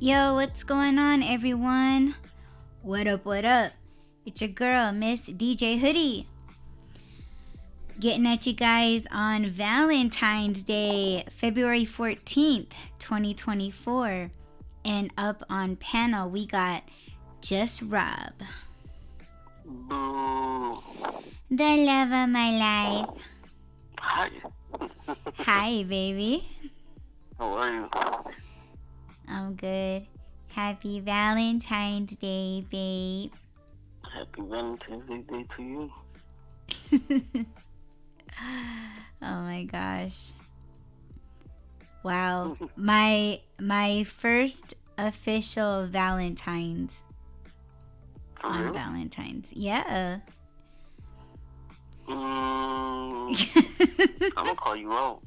Yo, what's going on, everyone? What up, what up? It's your girl, Miss DJ Hoodie. Getting at you guys on Valentine's Day, February 14th, 2024. And up on panel, we got Just Rob. Boo. The love of my life. Hi. Hi, baby. How are you? I'm good. Happy Valentine's Day, babe. Happy Valentine's Day to you. Oh my gosh. Wow. My first official Valentines For on real? Valentine's. Yeah. I'm gonna call you out.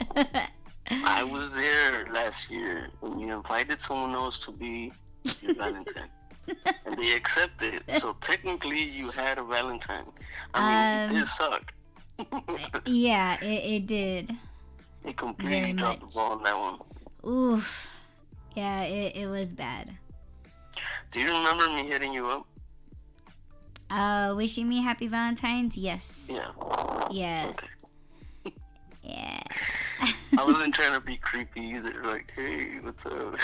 I was there last year when you invited someone else to be your Valentine. And they accepted. So technically you had a Valentine. I mean, it did suck. Yeah, it did. It completely Very dropped the much. ball on that one. Oof. Yeah, it was bad. Do you remember me hitting you up? Wishing me happy Valentine's? Yes. Yeah. Yeah. Okay. Yeah. I wasn't trying to be creepy either. Like, hey, what's up?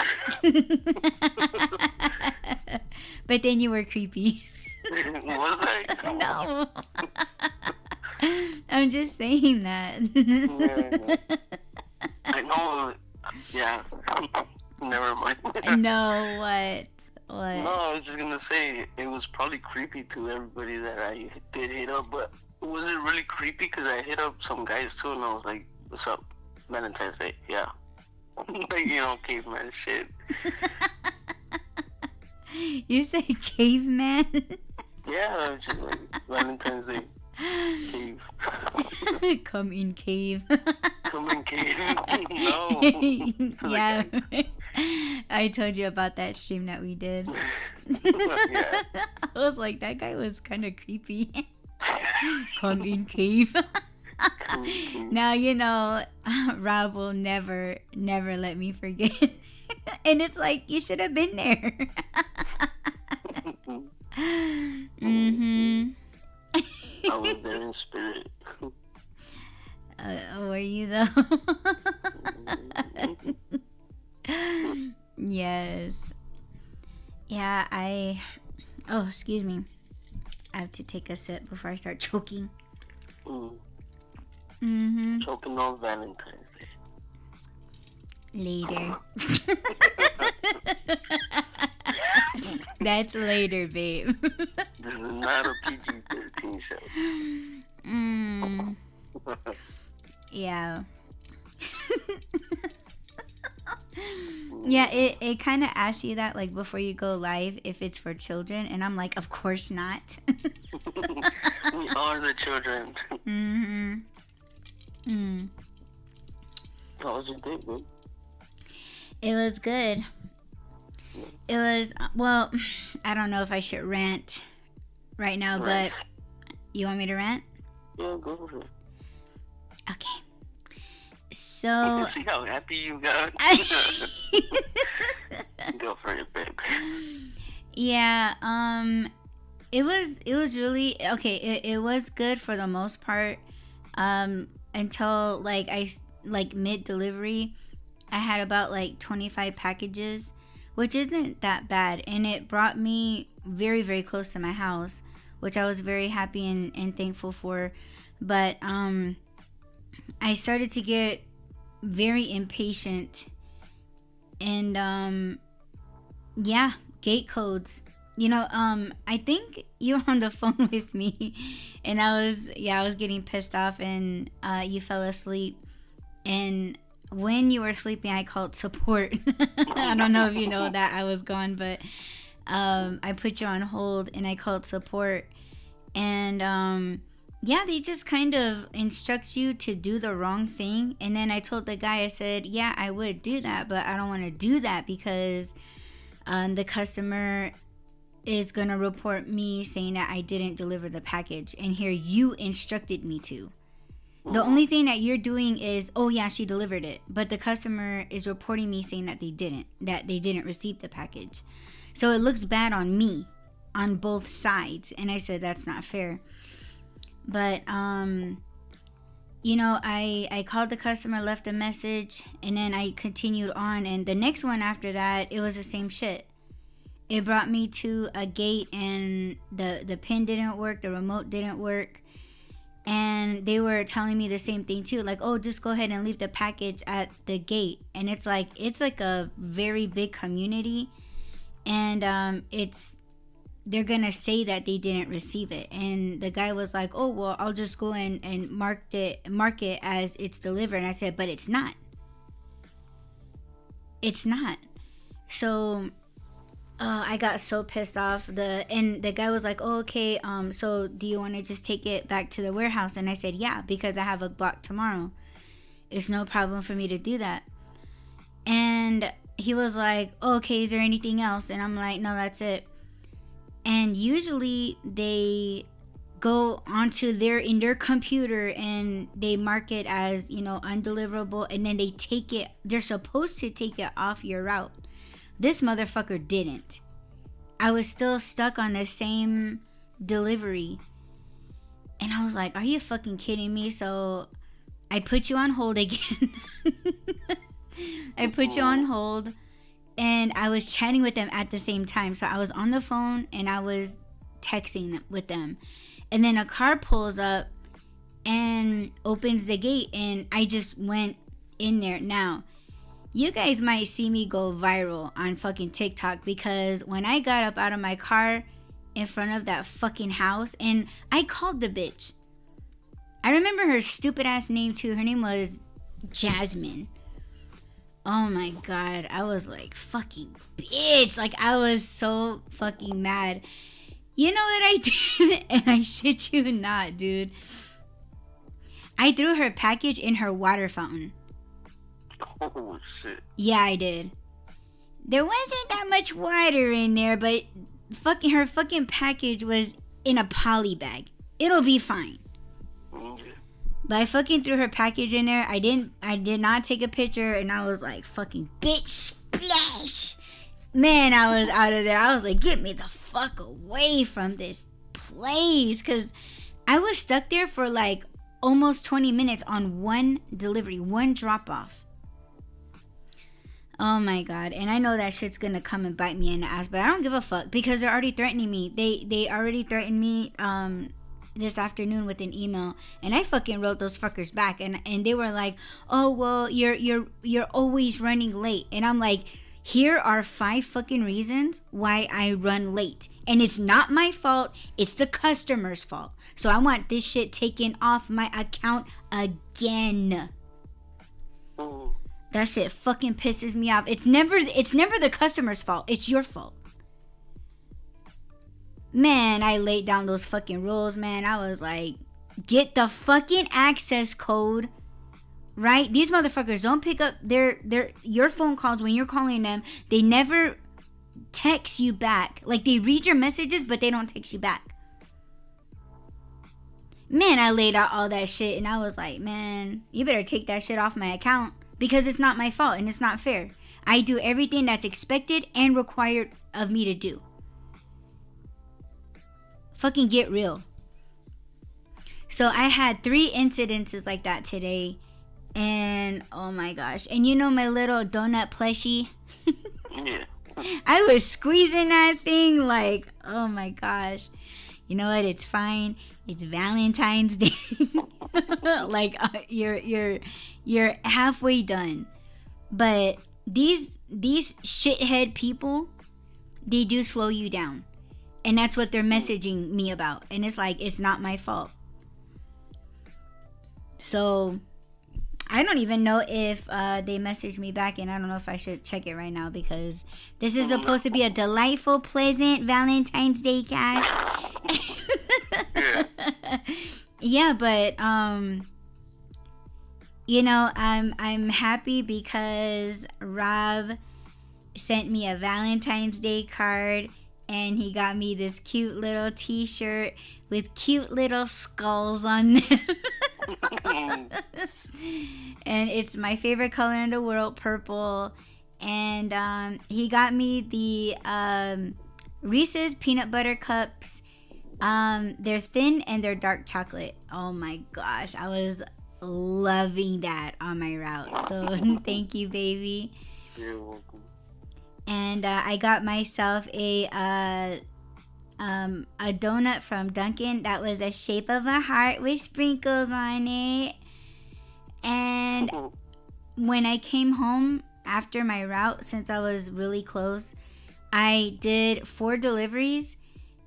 But then you were creepy. Was I? No. I'm just saying that. Yeah. I know. Yeah. Never mind. No, what? No, I was just gonna say it was probably creepy to everybody that I did hit up, but was it really creepy? Because I hit up some guys too, and I was like, "What's up, Valentine's Day?" Yeah, like caveman shit. You say caveman? Yeah, just like Valentine's Day cave. Come in cave. Come in cave. No. Yeah. I told you about that stream that we did. Yeah. I was like, that guy was kind of creepy. Come in cave. Now, Rob will never let me forget. And it's like, you should have been there. Mm-hmm. I was there in spirit. Were you though? Yes. Yeah, oh, excuse me. I have to take a sip before I start choking. Mm-hmm. Choking on Valentine's Day. Later. That's later, babe. This is not a PG-13 show. Yeah. Yeah, it kind of asks you that, like, before you go live, if it's for children, and I'm like, of course not. We are the children. How was your day, babe? It was good. It was, well, I don't know if I should rant right now, Right. but you want me to rant? Yeah, go for it. Okay. So, See how happy you got? Go for it, babe. yeah, it was really, okay, it was good for the most part, until, like, mid-delivery, I had about, 25 packages, which isn't that bad, and it brought me very, very close to my house, which I was very happy and thankful for, but, I started to get very impatient, and yeah, gate codes. I think you were on the phone with me, and I was getting pissed off, and you fell asleep, and when you were sleeping, I called support. I don't know if you know that I was gone, but I put you on hold and I called support, and yeah, they just kind of instruct you to do the wrong thing. And then I told the guy, I said, yeah, I would do that, but I don't want to do that because the customer is going to report me saying that I didn't deliver the package. And here you instructed me to. The only thing that you're doing is, oh yeah, she delivered it, but the customer is reporting me saying that they didn't receive the package. So it looks bad on me on both sides, and I said that's not fair. But you know, I called the customer, left a message, and then I continued on, and the next one after that, it was the same shit. It brought me to a gate, and the pin didn't work, the remote didn't work. And they were telling me the same thing too, like, oh, just go ahead and leave the package at the gate. And it's like a very big community, and they're gonna say that they didn't receive it. And the guy was like, oh well, I'll just go in and mark it as it's delivered. And I said, but it's not. So I got so pissed off. The guy was like, oh, okay, so do you want to just take it back to the warehouse? And I said, yeah, because I have a block tomorrow. It's no problem for me to do that. And he was like, oh, okay, is there anything else? And I'm like, no, that's it. And usually they go onto their computer and they mark it as, you know, undeliverable, and then they're supposed to take it off your route. This motherfucker didn't. I was still stuck on the same delivery. And I was like, are you fucking kidding me? So I put you on hold again. I put you on hold, and I was chatting with them at the same time. So I was on the phone and I was texting with them. And then a car pulls up and opens the gate, and I just went in there. Now, you guys might see me go viral on fucking TikTok, because when I got up out of my car in front of that fucking house, and I called the bitch. I remember her stupid ass name too. Her name was Jasmine. Oh my god, I was like, fucking bitch. Like, I was so fucking mad. You know what I did? And I shit you not, dude. I threw her package in her water fountain. Oh shit. Yeah, I did. There wasn't that much water in there, but her fucking package was in a poly bag. It'll be fine. Okay. But I fucking threw her package in there. I did not take a picture, and I was like, fucking bitch, splash. Man, I was out of there. I was like, get me the fuck away from this place, because I was stuck there for like almost 20 minutes on one delivery, one drop off. Oh my god. And I know that shit's gonna come and bite me in the ass, but I don't give a fuck, because they're already threatening me. They already threatened me this afternoon with an email, and I fucking wrote those fuckers back, and they were like, oh well, you're always running late. And I'm like, here are 5 fucking reasons why I run late, and it's not my fault, it's the customer's fault. So I want this shit taken off my account again. That shit fucking pisses me off. It's never the customer's fault. It's your fault. Man, I laid down those fucking rules, man. I was like, get the fucking access code, right? These motherfuckers don't pick up your phone calls when you're calling them. They never text you back. Like, they read your messages, but they don't text you back. Man, I laid out all that shit, and I was like, man, you better take that shit off my account, because it's not my fault and it's not fair. I do everything that's expected and required of me to do. Fucking get real. So I had 3 incidences like that today, and oh my gosh. And you know my little donut plushie? Yeah. I was squeezing that thing like, oh my gosh. You know what? It's fine. It's Valentine's Day. Like, you're halfway done. But these shithead people, they do slow you down, and that's what they're messaging me about. And it's like, it's not my fault. So I don't even know if they messaged me back, and I don't know if I should check it right now, because this is supposed to be a delightful, pleasant Valentine's Day cast. Yeah. Yeah, but you know, I'm happy because Rob sent me a Valentine's Day card, and he got me this cute little t-shirt with cute little skulls on them. And it's my favorite color in the world, purple. And he got me the Reese's peanut butter cups. They're thin and they're dark chocolate. Oh my gosh, I was loving that on my route. So thank you, baby. You're welcome. And I got myself a donut from Dunkin' that was the shape of a heart with sprinkles on it. And when I came home after my route, since I was really close, I did 4 deliveries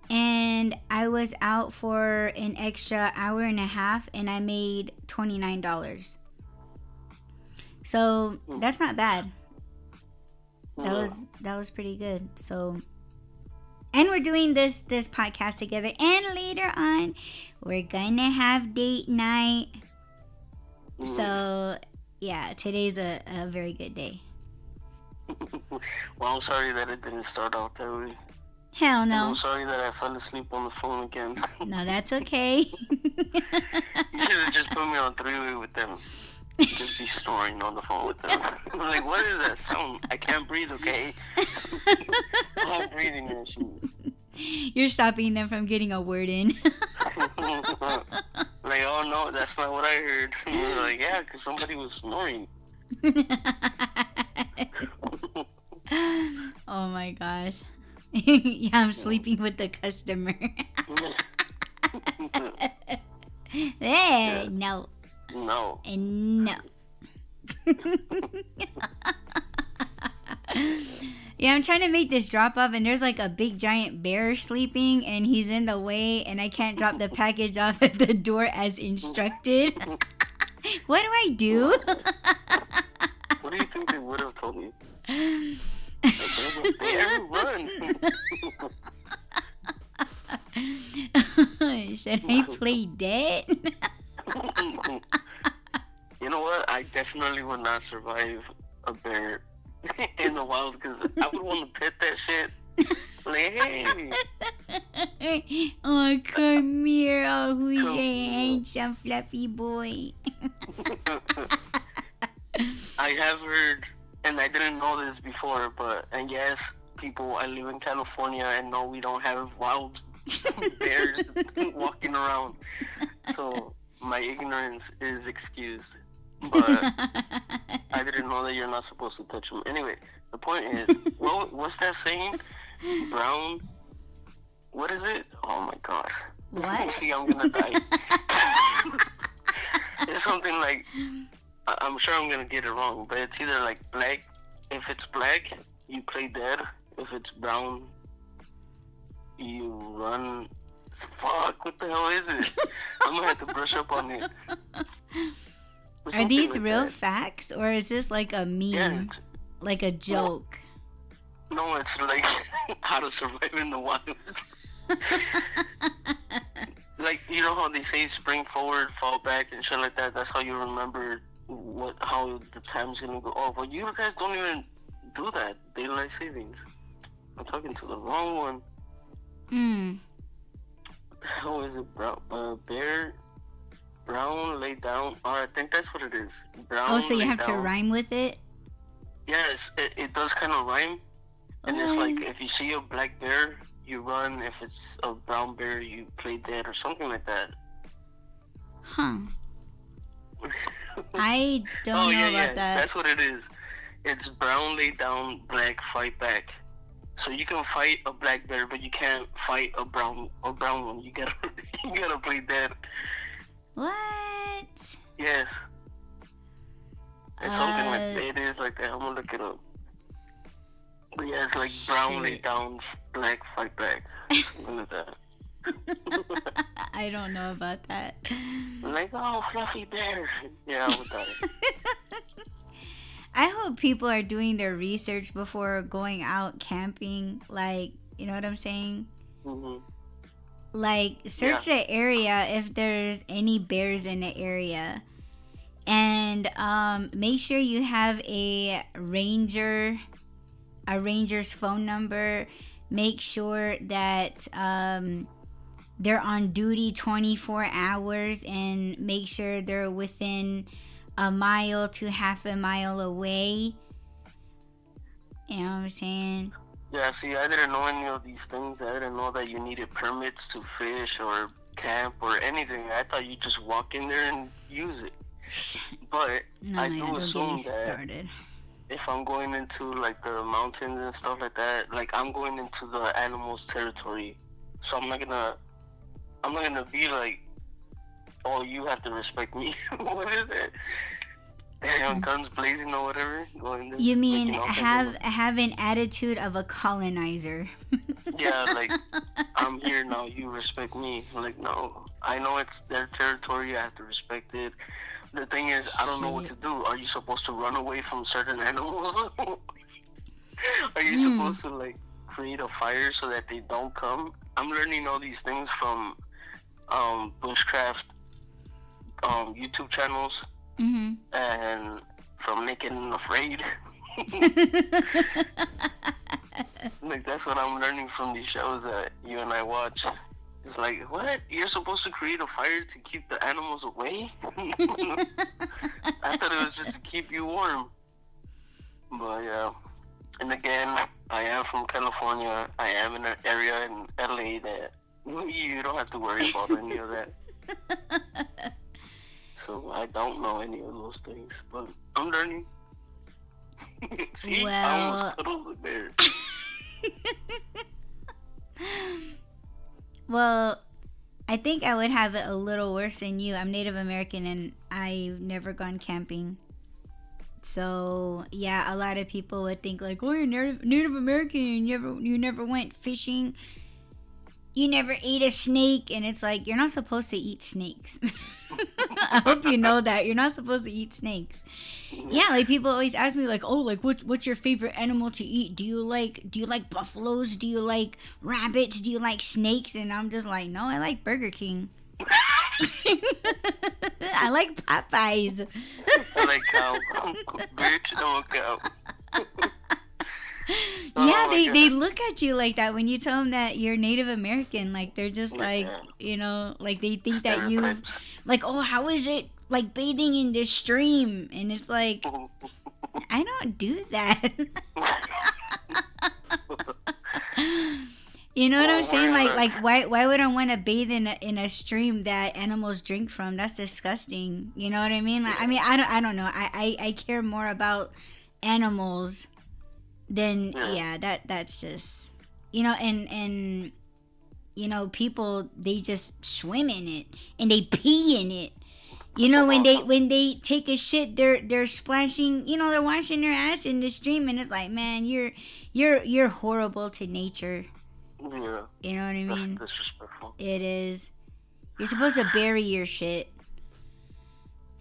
and I was out for an extra hour and a half and I made $29. So that's not bad. That was pretty good. So, and we're doing this podcast together, and later on we're gonna have date night. So yeah, today's a very good day. Well, I'm sorry that it didn't start out that way. Hell no. I'm sorry that I fell asleep on the phone again. No, that's okay. You should have just put me on 3-way with them. Just be snoring on the phone with them. I'm like, what is that sound? I can't breathe, okay? I have breathing issues. You're stopping them from getting a word in. Like, oh no, that's not what I heard. Like, yeah, because somebody was snoring. Oh my gosh. Yeah, I'm sleeping with the customer. Yeah. No. No. And no. Yeah, I'm trying to make this drop off and there's like a big giant bear sleeping and he's in the way and I can't drop the package off at the door as instructed. What do I do? What do you think they would have told me? Like, there's a bear, run. Should I play dead? You know what? I definitely would not survive a bear in the wild because I would want to pet that shit. Like, hey. Oh, come here. Oh, who's your handsome, fluffy boy? I have heard, and I didn't know this before, but, and yes, people, I live in California and no, we don't have wild bears walking around. So my ignorance is excused. But I didn't know that you're not supposed to touch them. Anyway, the point is, what's that saying? Brown, what is it? Oh my god. What? See, I'm gonna die. It's something like, I'm sure I'm gonna get it wrong, but it's either like black. If it's black, you play dead. If it's brown, you run. Fuck, what the hell is it? I'm gonna have to brush up on it. Are these like real that. facts or is this like a meme? Yeah, like a joke? no, it's like how to survive in the wild. Like, you know how they say spring forward, fall back, and shit like that? That's how you remember how the time's gonna go. Oh, but you guys don't even do that. Daylight savings. I'm talking to the wrong one. How is it, bear? Brown, lay down. Oh, I think that's what it is. Brown. Oh, so you have down. to rhyme with it? Yes, it does kind of rhyme. And it's like, if you see a black bear, you run. If it's a brown bear, you play dead or something like that. Huh. I don't know about that. That's what it is. It's brown, lay down, black, fight back. So you can fight a black bear, but you can't fight a brown one. You gotta play dead. What? Yes. It's something like that. It is like that. I'm gonna look it up. But yeah, it's like brown, lay down, black, fight back. Something like that. I don't know about that. Like, oh, fluffy bear. Yeah, I would die. I hope people are doing their research before going out camping. Like, you know what I'm saying? Mm-hmm. Like, search the area if there's any bears in the area. And make sure you have a ranger's phone number. Make sure that they're on duty 24 hours and make sure they're within a mile to half a mile away. You know what I'm saying? Yeah, see, I didn't know any of these things. I didn't know that you needed permits to fish or camp or anything. I thought you just walk in there and use it. But No, I yeah, do don't get assume me that started. if I'm going into like the mountains and stuff like that, like I'm going into the animals' territory. So I'm not gonna be like, oh, you have to respect me. What is it? Damn, guns blazing or whatever. Going there, You mean making all kinds of have an attitude of a colonizer? yeah, like I'm here now. You respect me. Like no, I know it's their territory. I have to respect it. The thing is, I don't know what to do. Are you supposed to run away from certain animals? Are you supposed to like create a fire so that they don't come? I'm learning all these things from bushcraft YouTube channels and from Naked and Afraid. Like that's what I'm learning from these shows that you and I watch. It's like, what? You're supposed to create a fire to keep the animals away? I thought it was just to keep you warm. But yeah. And again, I am from California. I am in an area in LA that you don't have to worry about any of that. So I don't know any of those things, but I'm learning. See, I almost cuddled the bear. Well, I think I would have it a little worse than you. I'm Native American and I've never gone camping. So yeah, a lot of people would think like, oh, you're Native American, you never went fishing, you never ate a snake, and it's like, you're not supposed to eat snakes. I hope you know that you're not supposed to eat snakes. Yeah, like people always ask me like, oh, like what's your favorite animal to eat? Do you like buffaloes? Do you like rabbits? Do you like snakes? And I'm just like, no, I like Burger King. I like Popeyes. I like cow. Bitch, no cow. Yeah, they look at you like that when you tell them that you're Native American. Like they're just like, you know, like they think that you've like, oh, how is it like bathing in this stream? And it's like, I don't do that. You know what I'm saying? Like why would I want to bathe in a stream that animals drink from? That's disgusting. You know what I mean? Like, I mean, I don't know. I care more about animals than that's just, you know, and you know, people, they just swim in it and they pee in it. You know, when they take a shit, they're splashing, you know, they're washing their ass in the stream, and it's like, man, you're horrible to nature. Yeah. You know what I mean? That's disrespectful. It is. You're supposed to bury your shit.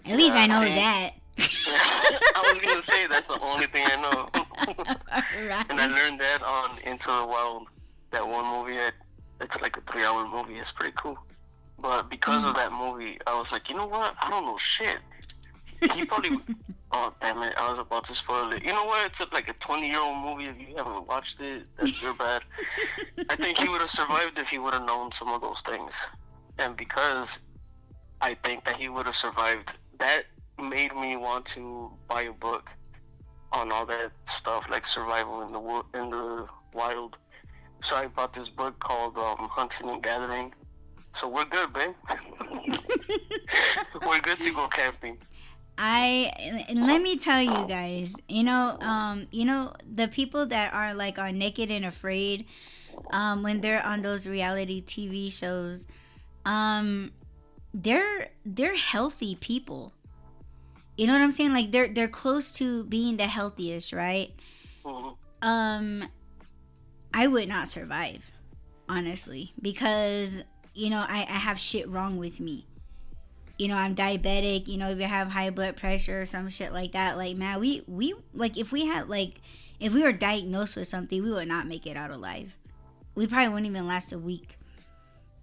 At least I know that. I was gonna say that's the only thing I know. Right. And I learned that on Into the Wild, that one movie. It's like a 3-hour movie. It's pretty cool. But because of that movie, I was like, you know what? I don't know shit. He probably. Oh, damn it. I was about to spoil it. You know what? It's like a 20-year-old movie. If you haven't watched it, that's your bad. I think he would have survived if he would have known some of those things. And because I think that he would have survived, that made me want to buy a book on all that stuff, like survival in the wild. So I bought this book called Hunting and Gathering. So we're good, babe. We're good to go camping. Let me tell you guys, you know, the people that are like on Naked and Afraid, when they're on those reality TV shows, they're healthy people. You know what I'm saying? Like they're close to being the healthiest, right? Mm-hmm. I would not survive, honestly, because, you know, I have shit wrong with me. You know, I'm diabetic. You know, if you have high blood pressure or some shit like that, like, man, we like, if we were diagnosed with something, we would not make it out alive. We probably wouldn't even last a week.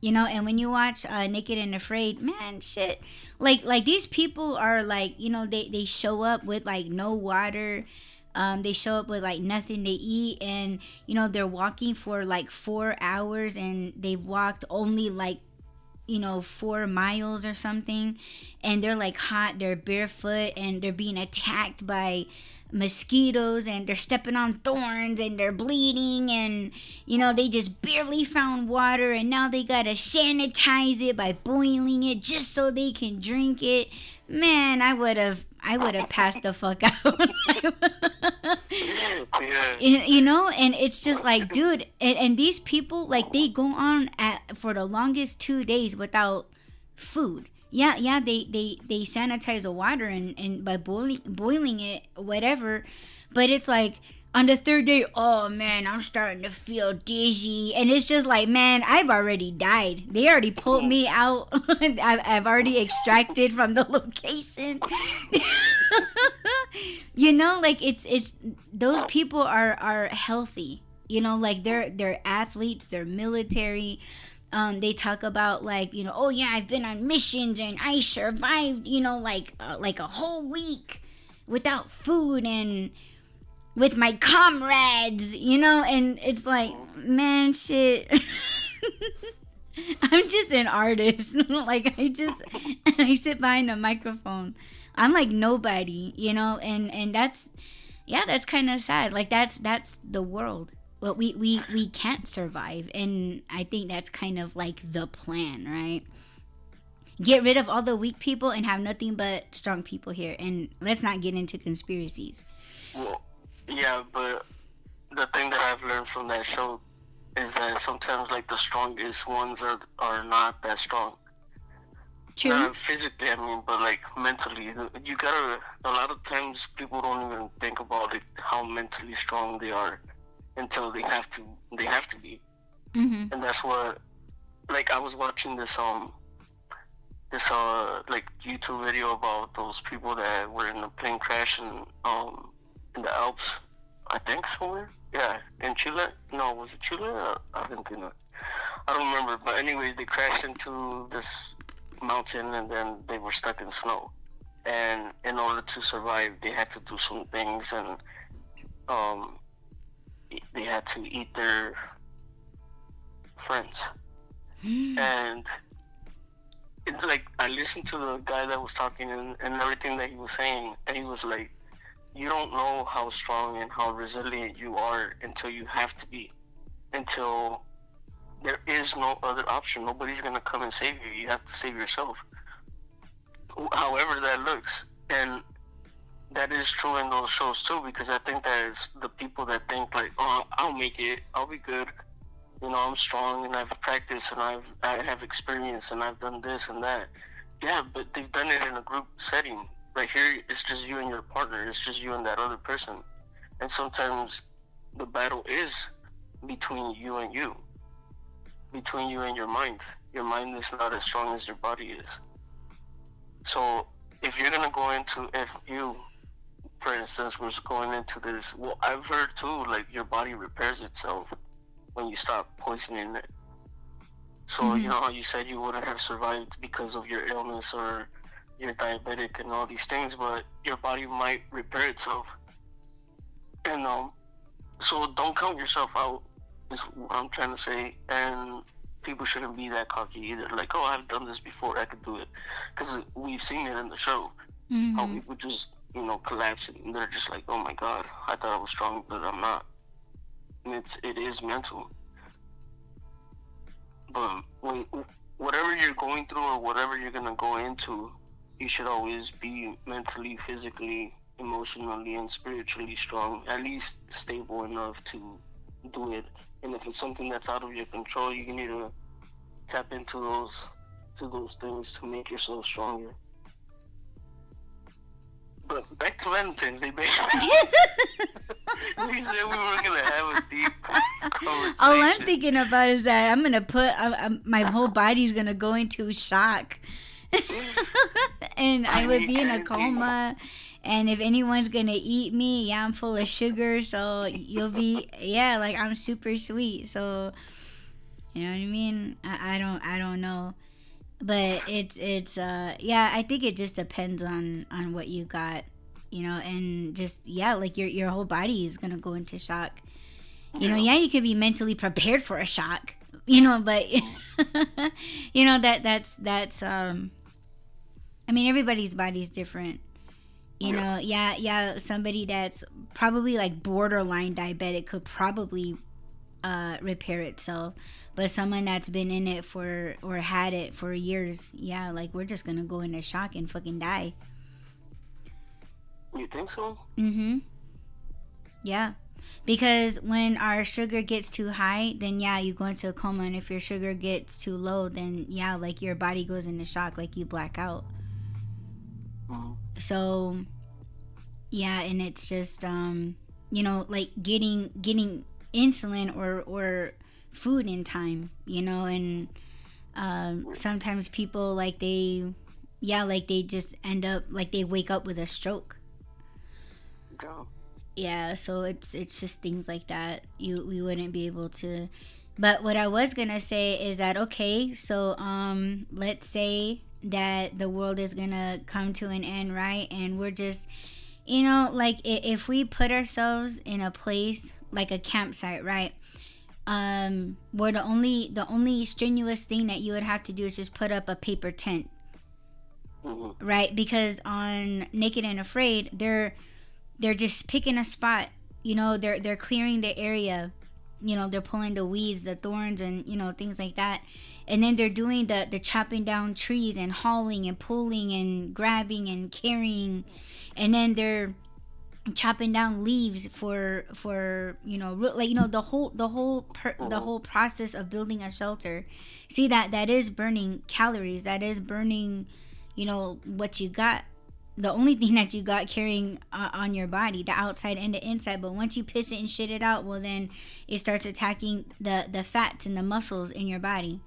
You know, and when you watch Naked and Afraid, man, shit, like these people are like, you know, they show up with like no water, They show up with like nothing to eat, and they're walking for like 4 hours, and they've walked only like 4 miles or something, and they're like hot, they're barefoot, and they're being attacked by mosquitoes, and they're stepping on thorns, and they're bleeding, and they just barely found water, and now they gotta sanitize it by boiling it just so they can drink it. Man, I would have passed the fuck out. And it's just like, dude, and these people, like, they go on for the longest 2 days without food. Yeah, they sanitize the water and by boiling it, whatever, but it's like on the third day, oh man, I'm starting to feel dizzy, and it's just like, man, I've already died. They already pulled me out. I've already extracted from the location. Like it's those people are healthy. Like they're athletes, they're military. They talk about like, oh yeah, I've been on missions and I survived, like a whole week without food and with my comrades, and it's like, man, shit. I'm just an artist. Like I sit behind a microphone. I'm like nobody, and that's kind of sad. Like that's the world. But we can't survive, and I think that's kind of like the plan, right? Get rid of all the weak people and have nothing but strong people here, and let's not get into conspiracies. Well, yeah, but the thing that I've learned from that show is that sometimes like the strongest ones are not that strong. True. Not physically, I mean, but like mentally. You gotta. A lot of times people don't even think about it, how mentally strong they are, until they have to be. Mm-hmm. And that's what, like, I was watching this like YouTube video about those people that were in a plane crash in the Alps, I think somewhere. Yeah, in Chile. No, was it Chile or Argentina? I don't remember. But anyways, they crashed into this mountain, and then they were stuck in snow. And in order to survive, they had to do some things, and they had to eat their friends. And it's like, I listened to the guy that was talking and everything that he was saying, and he was like, you don't know how strong and how resilient you are until you have to be, until there is no other option. Nobody's gonna come and save you. You have to save yourself, however that looks. And that is true in those shows too, because I think that it's the people that think like, oh, I'll make it, I'll be good, I'm strong and I've practiced and I have experience and I've done this and that. Yeah, but they've done it in a group setting. Right here, it's just you and your partner. It's just you and that other person. And sometimes the battle is between you and you, between you and your mind. Your mind is not as strong as your body is. So if you're gonna go into, if you, for instance, was going into this, well, I've heard too, like your body repairs itself when you stop poisoning it. So Mm-hmm. you know how you said you wouldn't have survived because of your illness or you're diabetic and all these things, but your body might repair itself. And so don't count yourself out, is what I'm trying to say. And people shouldn't be that cocky either. Like, oh, I've done this before, I could do it. Because we've seen it in the show. Mm-hmm. How people just, collapse and they're just like, oh my God, I thought I was strong, but I'm not. And it is mental. But whatever you're going through or whatever you're going to go into, you should always be mentally, physically, emotionally, and spiritually strong, at least stable enough to do it. And if it's something that's out of your control, you need to tap into those things to make yourself stronger. But back to Valentine's Day, baby. We said we were gonna have a deep conversation. All I'm thinking about is that I'm gonna put my whole body's gonna go into shock. And I would be in a coma, and if anyone's gonna eat me, yeah, I'm full of sugar, so you'll be, yeah, like I'm super sweet, so you know what I mean. I don't know, but it's yeah, I think it just depends on what you got and just, yeah, like your whole body is gonna go into shock. Yeah, you could be mentally prepared for a shock, but that's I mean, everybody's body's different. Yeah, somebody that's probably like borderline diabetic could probably repair itself, but someone that's been in it for or had it for years, yeah, like we're just gonna go into shock and fucking die. You think so? Yeah, because when our sugar gets too high, then yeah, you go into a coma, and if your sugar gets too low, then yeah, like your body goes into shock, like you black out. So yeah, and it's just like getting insulin or food in time, and sometimes people like they just end up like they wake up with a stroke. Yeah, so it's just things like that. We wouldn't be able to. But what I was gonna say is that, okay, so let's say that the world is gonna come to an end, right? And we're just, like if we put ourselves in a place like a campsite, right? Where the only strenuous thing that you would have to do is just put up a paper tent, right? Because on Naked and Afraid, they're just picking a spot, they're clearing the area, they're pulling the weeds, the thorns, and things like that. And then they're doing the chopping down trees and hauling and pulling and grabbing and carrying, and then they're chopping down leaves for the whole process of building a shelter. See, that is burning calories, that is burning what you got, the only thing that you got carrying on your body, the outside and the inside. But once you piss it and shit it out, well, then it starts attacking the fats and the muscles in your body.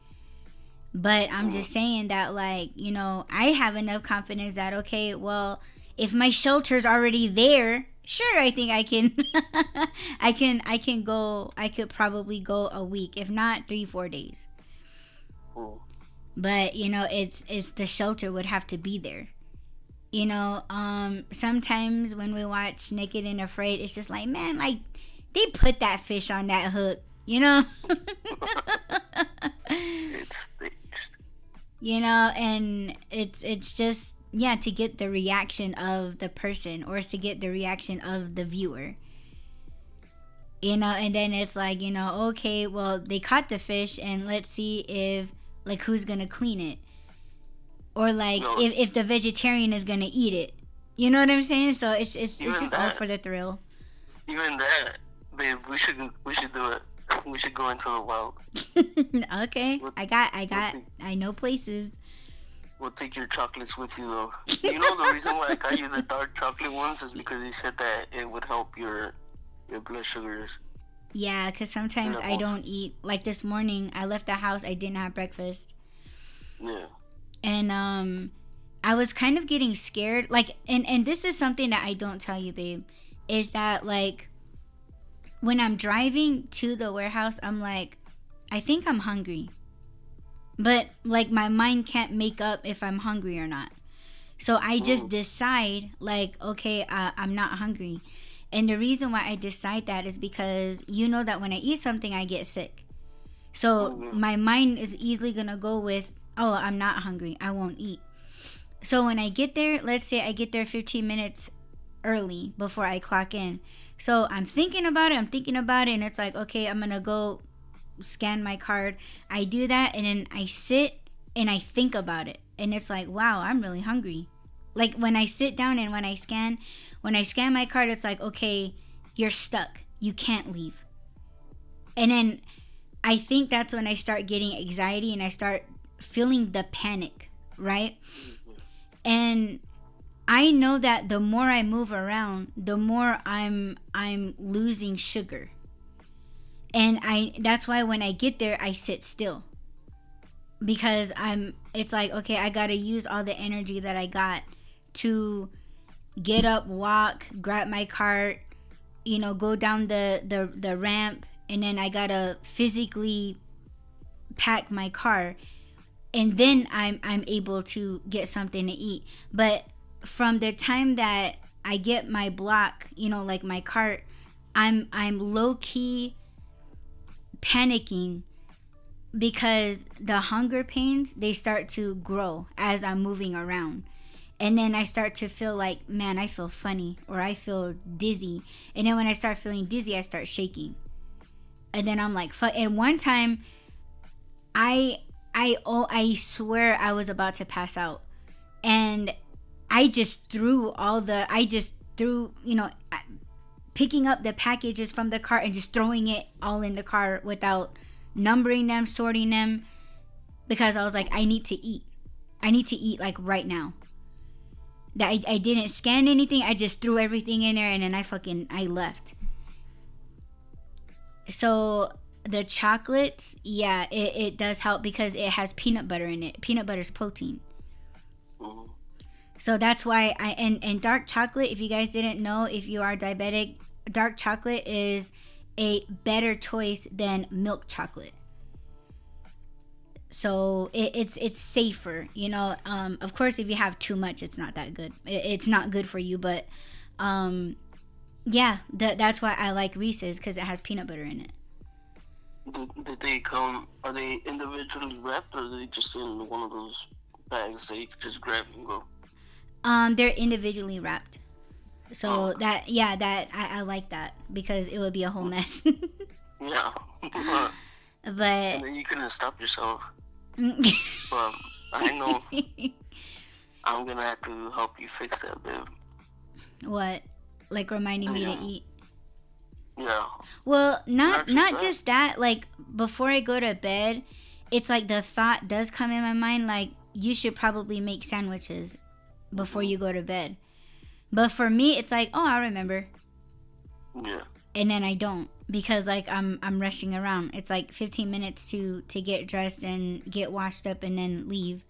But I'm just saying that, like, I have enough confidence that, okay, well, if my shelter's already there, sure, I think I can I could probably go a week, if not 3-4 days. But it's the shelter would have to be there. Sometimes when we watch Naked and Afraid, it's just like, man, like they put that fish on that hook, and it's just, yeah, to get the reaction of the person or to get the reaction of the viewer, and then it's like, okay, well, they caught the fish, and let's see if, like, who's gonna clean it, or like if the vegetarian is gonna eat it, you know what I'm saying? So it's just that, all for the thrill. Even that, babe, we should do it. We should go into the wild. Okay, I know places. We'll take your chocolates with you, though. The reason why I got you the dark chocolate ones is because you said that it would help your blood sugars. Yeah, because sometimes I don't eat. Like this morning, I left the house, I didn't have breakfast. Yeah. And I was kind of getting scared. Like, and this is something that I don't tell you, babe, is that, like, when I'm driving to the warehouse, I'm like, I think I'm hungry. But, like, my mind can't make up if I'm hungry or not. So I just decide, like, okay, I'm not hungry. And the reason why I decide that is because that when I eat something, I get sick. So my mind is easily going to go with, oh, I'm not hungry, I won't eat. So when I get there, let's say I get there 15 minutes early before I clock in. So I'm thinking about it, and it's like, okay, I'm going to go scan my card. I do that, and then I sit and I think about it. And it's like, wow, I'm really hungry. Like, when I sit down and when I scan my card, it's like, okay, you're stuck. You can't leave. And then I think that's when I start getting anxiety and I start feeling the panic, right? And I know that the more I move around, the more I'm losing sugar. And that's why when I get there, I sit still. Because it's like, okay, I got to use all the energy that I got to get up, walk, grab my cart, go down the ramp, and then I got to physically pack my car. And then I'm able to get something to eat. But from the time that I get my block, like my cart, I'm low key panicking because the hunger pains, they start to grow as I'm moving around. And then I start to feel like, man, I feel funny, or I feel dizzy. And then when I start feeling dizzy, I start shaking. And then I'm like, fuck. And one time, I swear I was about to pass out. And I just threw picking up the packages from the cart and just throwing it all in the car without numbering them, sorting them, because I was like, I need to eat. I need to eat like right now. That I didn't scan anything. I just threw everything in there, and then I left. So the chocolates, yeah, it does help because it has peanut butter in it. Peanut butter is protein. So that's why and dark chocolate, if you guys didn't know, if you are diabetic, dark chocolate is a better choice than milk chocolate. So it's safer, of course, if you have too much, it's not that good. It's not good for you, but yeah, that's why I like Reese's, because it has peanut butter in it. Did they come, are they individually wrapped, or are they just in one of those bags that you can just grab and go? They're individually wrapped. So I like that, because it would be a whole mess. Yeah. But and then you couldn't stop yourself. But I know I'm gonna have to help you fix that, babe. What? Like reminding me to eat? Yeah. Well, not just that. Like before I go to bed, it's like the thought does come in my mind, like you should probably make sandwiches before you go to bed. But for me, it's like, oh, I'll remember. Yeah. And then I don't, because like I'm rushing around. It's like 15 minutes to get dressed and get washed up and then leave.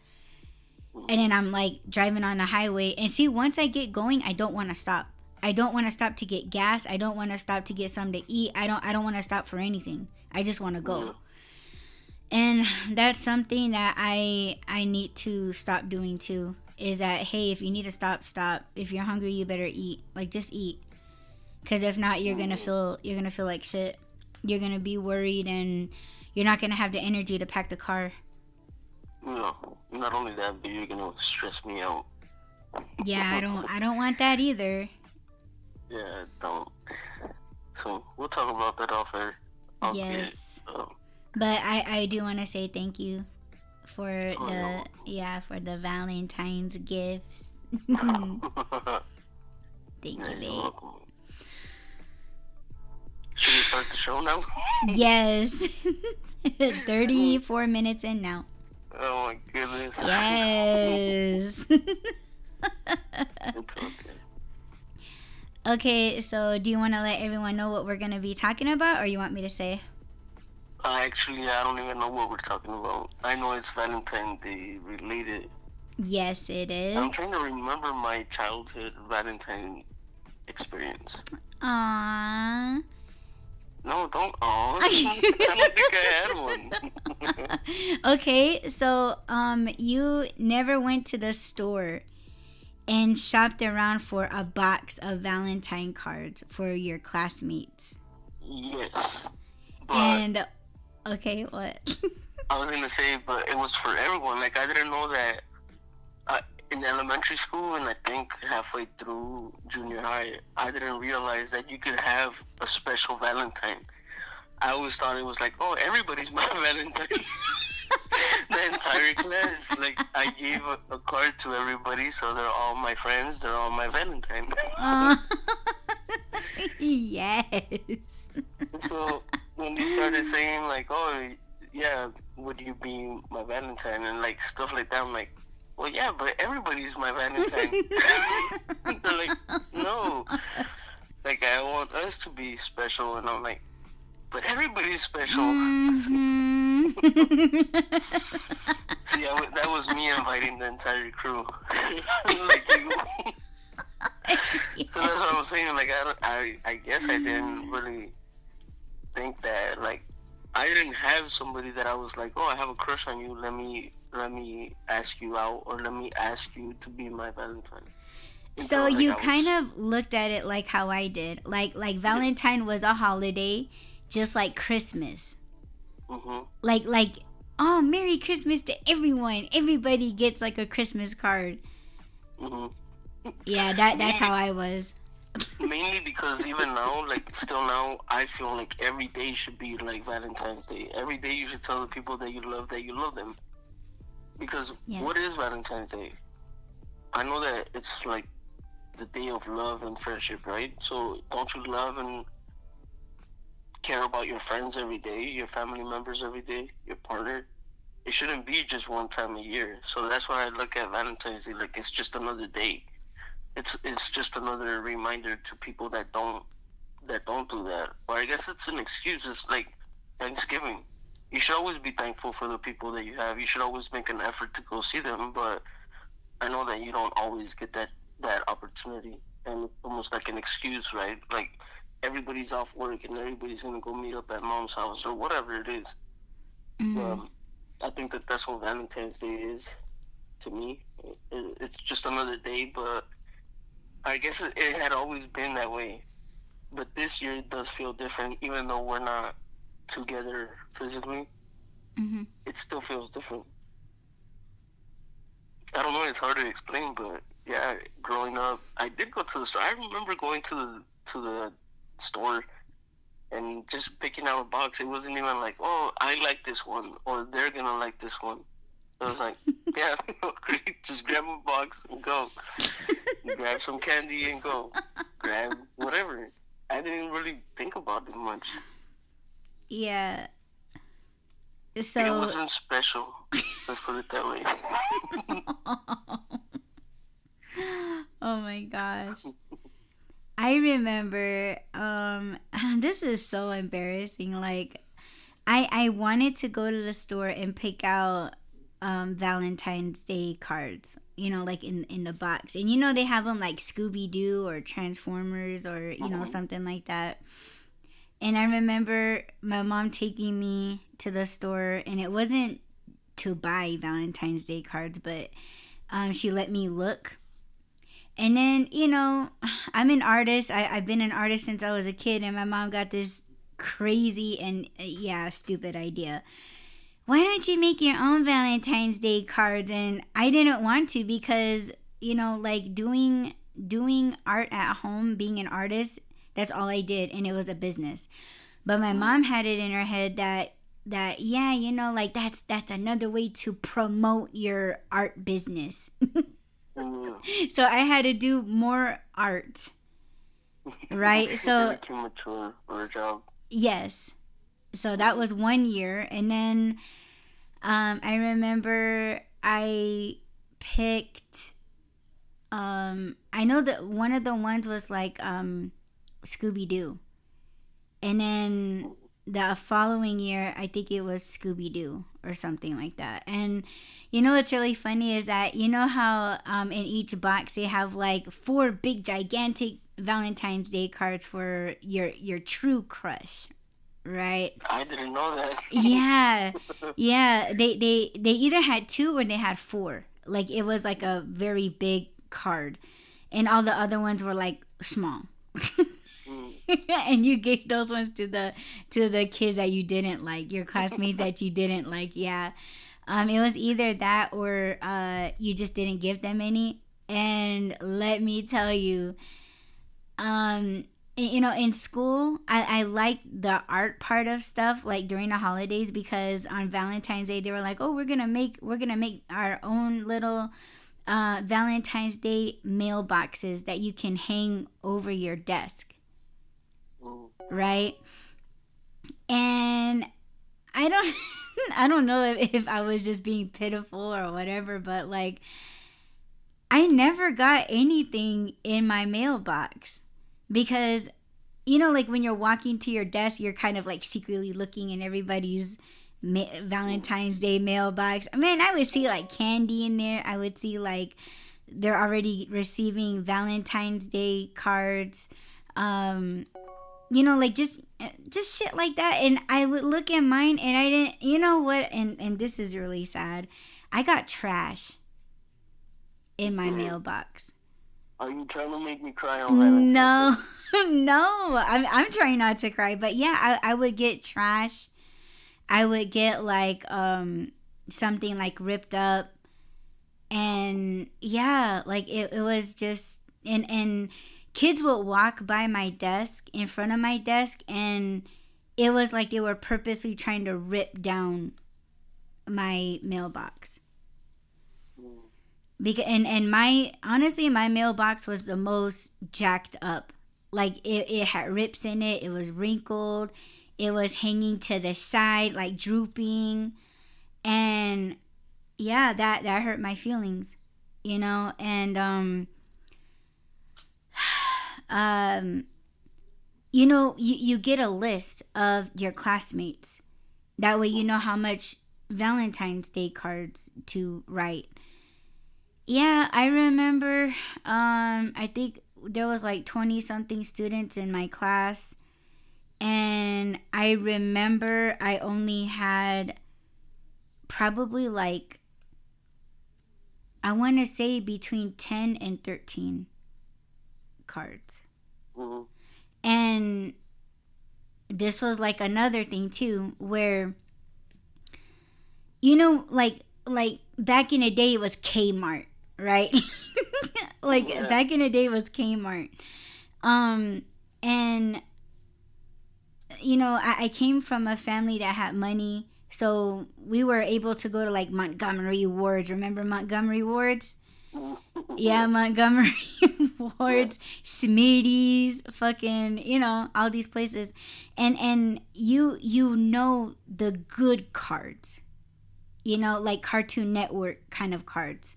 And then I'm like driving on the highway. And see, once I get going, I don't want to stop. I don't want to stop to get gas. I don't want to stop to get something to eat. I don't want to stop for anything. I just want to go. Yeah. And that's something that I need to stop doing too. Is that, hey, if you need to stop. If you're hungry, you better eat. Like, just eat. Because if not, you're gonna feel like shit. You're gonna be worried, and you're not gonna have the energy to pack the car. No, not only that, but you're gonna stress me out. Yeah, I don't want that either. Yeah, don't. So we'll talk about that off air. Yes. But I do want to say thank you for the Valentine's gifts. Thank you, babe. Should we start the show now? Yes. 34 minutes in now. Oh my goodness. Yes. It's okay. Okay, so do you want to let everyone know what we're going to be talking about, or you want me to say? Actually, I don't even know what we're talking about. I know it's Valentine Day related. Yes, it is. I'm trying to remember my childhood Valentine experience. Aww. No, don't. Aww. I don't think I had one. Okay, so you never went to the store and shopped around for a box of Valentine cards for your classmates? Yes. But And okay, what? I was gonna say, but it was for everyone. Like, I didn't know that in elementary school, and I think halfway through junior high, I didn't realize that you could have a special Valentine. I always thought it was like, oh, everybody's my Valentine. The entire class, like, I gave a card to everybody, so they're all my friends, they're all my Valentine. Yes. So when they started saying like, oh yeah, would you be my Valentine, and like stuff like that, I'm like, well, yeah, but everybody's my Valentine. They're like, no, like, I want us to be special, and I'm like, but everybody's special. Mm-hmm. See, that was me inviting the entire crew. Like you. So that's what I'm saying. Like, I guess I didn't really think that, like, I didn't have somebody that I was like, oh, I have a crush on you. Let me ask you out, or let me ask you to be my Valentine. until So like you I was. kind of looked at it like how I did. Like Yeah. Valentine was a holiday, just like Christmas. Mhm. Like oh, Merry Christmas to everyone. Everybody gets like a Christmas card. Mhm. Yeah, that's how Mainly, I was. mainly because even now, like still now, I feel like every day should be like Valentine's Day. Every day you should tell the people that you love them. Because what is Yes. Valentine's Day? I know that it's like the day of love and friendship, right? So don't you love and care about your friends every day, your family members every day, your partner? It shouldn't be just one time a year. So that's why I look at Valentine's Day like it's just another day. It's just another reminder to people that don't do that. Or I guess it's an excuse. It's like Thanksgiving. You should always be thankful for the people that you have. You should always make an effort to go see them. But I know that you don't always get that opportunity, and it's almost like an excuse, right? Like everybody's off work and everybody's gonna go meet up at mom's house or whatever it is. Mm-hmm. Um, I think that that's what Valentine's Day is to me. It's just another day, but I guess it had always been that way. But this year it does feel different, even though we're not together physically. Mm-hmm. It still feels different. I don't know. It's hard to explain, but yeah, growing up, I did go to the store. I remember going to the store and just picking out a box. It wasn't even like, oh, I like this one, or they're gonna like this one. It was like, yeah, great. Just grab a box and go. Grab some candy and go. Grab whatever. I didn't really think about it much. Yeah. It So wasn't special. Let's put it that way. oh my gosh. I remember this is so embarrassing. Like I wanted to go to the store and pick out Valentine's Day cards, you know, like in the box. And you know they have them like Scooby Doo or Transformers or you know Mhm. something like that. And I remember my mom taking me to the store, and it wasn't to buy Valentine's Day cards, but she let me look. And then, you know, I'm an artist. I've been an artist since I was a kid, and my mom got this crazy and, yeah, stupid idea. Why don't you make your own Valentine's Day cards? And I didn't want to because, you know, like doing art at home, being an artist, that's all I did, and it was a business. But my mom had it in her head that yeah, you know, like that's another way to promote your art business. Mm. So I had to do more art, right? It So became a chore or a job. yes, so that was 1 year. And then I remember I picked I know that one of the ones was like Scooby Doo, and then the following year I think it was Scooby Doo or something like that. And you know what's really funny is that you know how in each box they have like four big gigantic Valentine's Day cards for your true crush, right? I didn't know that. Yeah, yeah. They either had two or they had four. Like it was like a very big card, and all the other ones were like small. Mm. And you gave those ones to the kids that you didn't like, your classmates that you didn't like. Yeah, it was either that or you just didn't give them any. And let me tell you, you know, in school I like the art part of stuff like during the holidays, because on Valentine's Day they were like, oh, we're gonna make our own little Valentine's Day mailboxes that you can hang over your desk, Mm. right? And I don't I don't know if I was just being pitiful or whatever, but like I never got anything in my mailbox because you know, like when you're walking to your desk, you're kind of like secretly looking in everybody's Valentine's Day mailbox. I mean, I would see like candy in there. I would see like they're already receiving Valentine's Day cards. Um, you know, like just shit like that. And I would look at mine, and I didn't. You know what? And this is really sad. I got trash in my Mm. mailbox. Are you trying to make me cry on Valentine's No, Day? no. I'm trying not to cry, but yeah, I would get trash. I would get like something like ripped up, and yeah, like it was just, and kids would walk by my desk, in front of my desk, and it was like they were purposely trying to rip down my mailbox. Mm. Because and my, honestly, my mailbox was the most jacked up. Like it had rips in it, it was wrinkled, it was hanging to the side, like drooping. And yeah, that hurt my feelings, you know. And um you know, you get a list of your classmates, that way you know how much Valentine's Day cards to write. Yeah, I remember, I think there was like 20 something students in my class, and I remember I only had probably like, I want to say between 10 and 13 cards. Mm. And this was like another thing too, where, you know, like back in the day it was Kmart, right? Like Yeah. back in the day it was Kmart. And you know, I came from a family that had money, so we were able to go to like Montgomery Wards. Remember Montgomery Wards? Yeah, Yeah. Montgomery Yeah. Wards, Smitty's, fucking, you know, all these places. And you know the good cards, you know, like Cartoon Network kind of cards,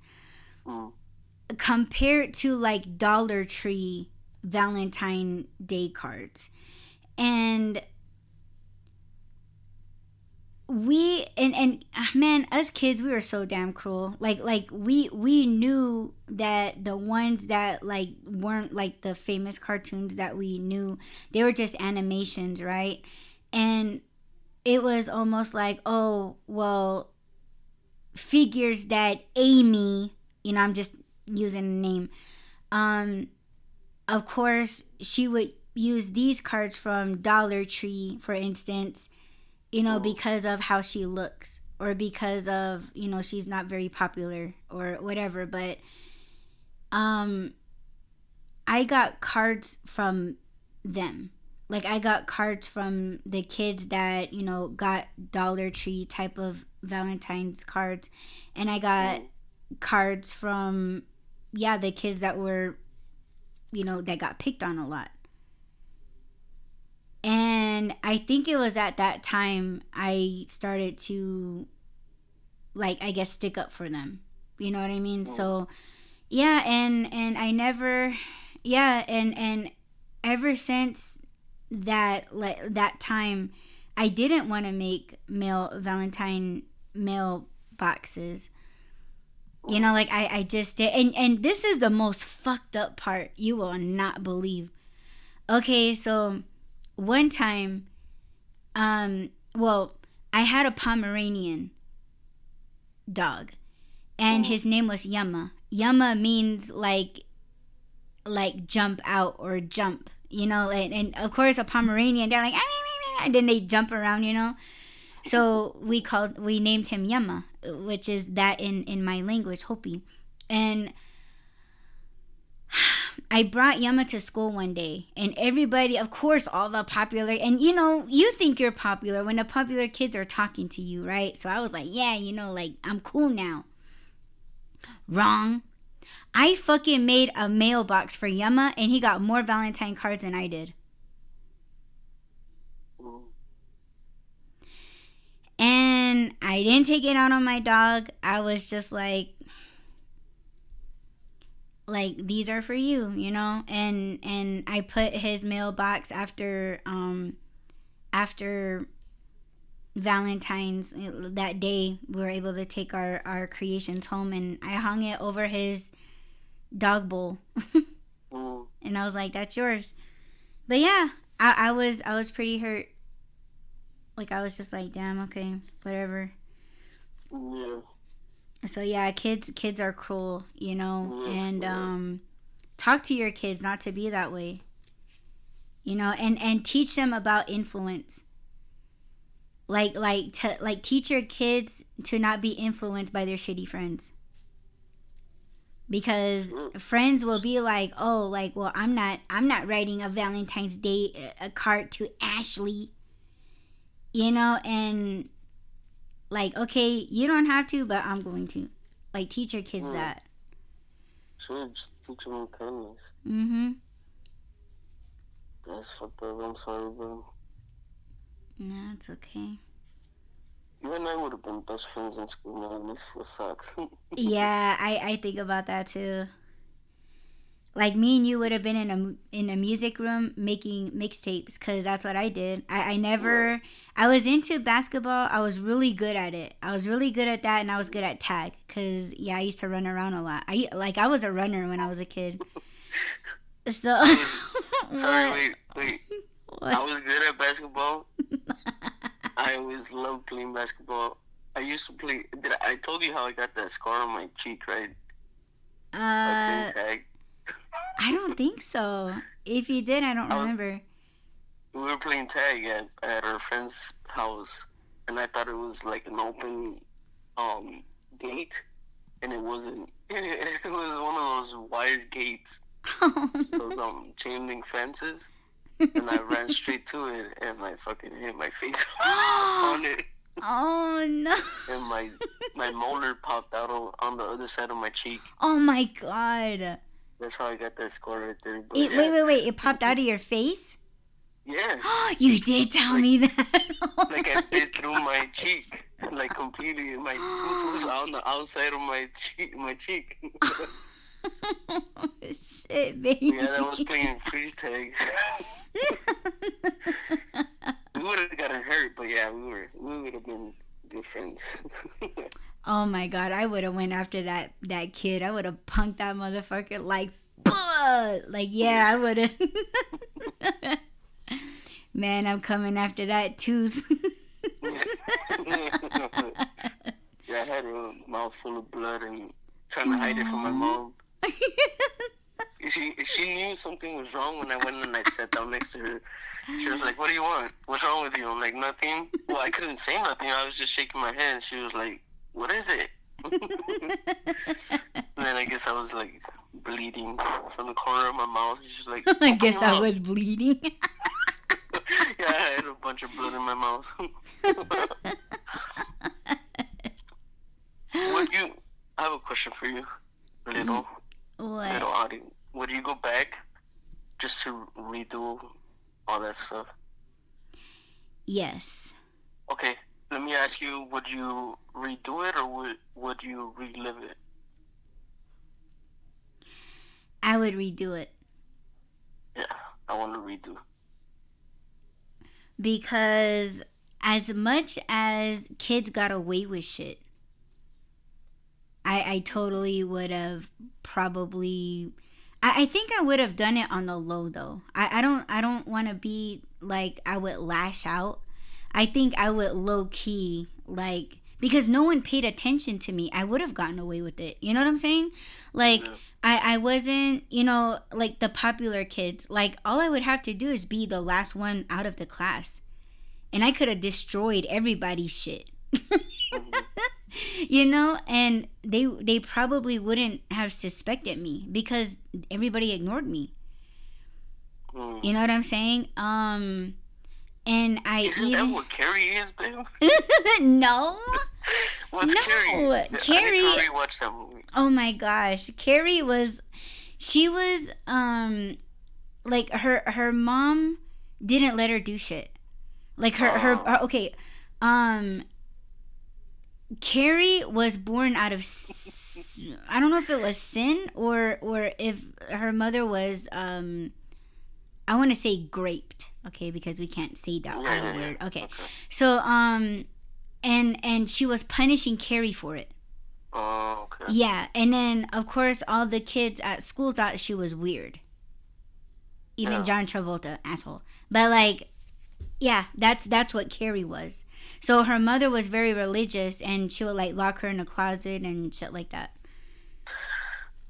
Mm. compared to like Dollar Tree Valentine Day cards. And man, us kids, we were so damn cruel. Like we knew that the ones that like weren't like the famous cartoons that we knew, they were just animations, right? And it was almost like, oh well, figures that Amy, you know, I'm just using the name, um of course she would use these cards from Dollar Tree, for instance, you know, Mm. because of how she looks, or because of, you know, she's not very popular or whatever. But um I got cards from them. Like I got cards from the kids that, you know, got Dollar Tree type of Valentine's cards, and I got Mm. cards from, yeah, the kids that were, you know, that got picked on a lot. And I think it was at that time I started to, like, I guess, stick up for them. You know what I mean? Mm. So yeah, and I never, yeah, and ever since that, like that time, I didn't want to make mail Valentine mail boxes. You know, Mm. like I just did. And this is the most fucked up part, you will not believe. Okay, so one time, well, I had a Pomeranian dog, and Mm. his name was Yama. Yama means like jump out or jump, you know. And of course a Pomeranian, they're like "Ah, ah, ah," and then they jump around, you know. So we named him Yama, which is that in my language, Hopi. And I brought Yama to school one day, and everybody, of course, all the popular, and you know, you think you're popular when the popular kids are talking to you, right? So I was like, yeah, you know, like I'm cool now. Wrong. I fucking made a mailbox for Yama, and he got more Valentine cards than I did. Mm. And I didn't take it out on my dog. I was just like these are for you, you know. And I put his mailbox after Valentine's, that day we were able to take our creations home, and I hung it over his dog bowl. Mm. And I was like, that's yours. But yeah, I was pretty hurt. Like I was just like, damn, okay, whatever. Yeah. So yeah, kids are cruel, you know. Yeah. And Yeah. talk to your kids not to be that way. And teach them about influence. Like teach your kids to not be influenced by their shitty friends. Because friends will be like, oh, like, well, I'm not writing a Valentine's Day a card to Ashley, and like, okay, you don't have to, but I'm going to. Like, teach your kids that. Sure, just teach them kindness. Mm-hmm. That's fucked up. I'm sorry, bro. No, it's okay. You and I would have been best friends in school, man. This was sucks. Yeah, I think about that too. Like, me and you would have been in a music room making mixtapes, because that's what I did. I was into basketball. I was really good at it. I was really good at that, and I was good at tag, because, I used to run around a lot. I was a runner when I was a kid. So... Sorry, wait. What? I was good at basketball. I always loved playing basketball. I used to play... I told you how I got that scar on my cheek, right? I played tag. I don't think so. If you did, I don't remember. We were playing tag at our friend's house, and I thought it was like an open gate, and it wasn't. It was one of those wired gates, those chain link fences, and I ran straight to it, and I fucking hit my face on it. Oh no! And my molar popped out on the other side of my cheek. Oh my god! That's how I got that scar right there. Wait! It popped out of your face? Yeah. You did tell me that. Like, I bit through my cheek, like, completely. My tooth was on the outside of my cheek. Shit, baby. Yeah, I was playing freeze tag. We would have gotten hurt, but yeah, we would have been good friends. Oh my god, I would have went after that kid. I would have punked that motherfucker like, yeah, I would have. Man, I'm coming after that tooth. Yeah, I had a mouth full of blood and trying to hide it from my mom. She knew something was wrong when I went and I sat down next to her. She was like, "What do you want? What's wrong with you?" I'm like, "Nothing." Well, I couldn't say nothing. I was just shaking my head. She was like, "What is it?" And then I guess I was like bleeding from the corner of my mouth. She's like, I guess I was bleeding. Yeah, I had a bunch of blood in my mouth. I have a question for you, little Audie. Would you go back just to redo all that stuff? Yes. Okay, let me ask you, would you redo it or would you relive it? I would redo it. Yeah, I want to redo. Because as much as kids got away with shit, I totally would have probably... I think I would have done it on the low, though. I don't want to be like I would lash out. I think I would low key, like, because no one paid attention to me. I would have gotten away with it. You know what I'm saying? Like, yeah. I wasn't, like the popular kids. Like, all I would have to do is be the last one out of the class, and I could have destroyed everybody's shit. And they probably wouldn't have suspected me because everybody ignored me. You know what I'm saying? And Isn't that what Carrie is, babe? No. What's Carrie? Carrie. I need to rewatch that movie. Oh my gosh, Carrie was like her mom didn't let her do shit. Like her okay, Carrie was born out of I don't know if it was sin or if her mother was I want to say graped, okay, because we can't say that word. Okay. So and she was punishing Carrie for it. Oh, okay. Yeah, and then of course all the kids at school thought she was weird. Even John Travolta, asshole. But like, yeah, that's what Carrie was. So her mother was very religious, and she would like lock her in a closet and shit like that.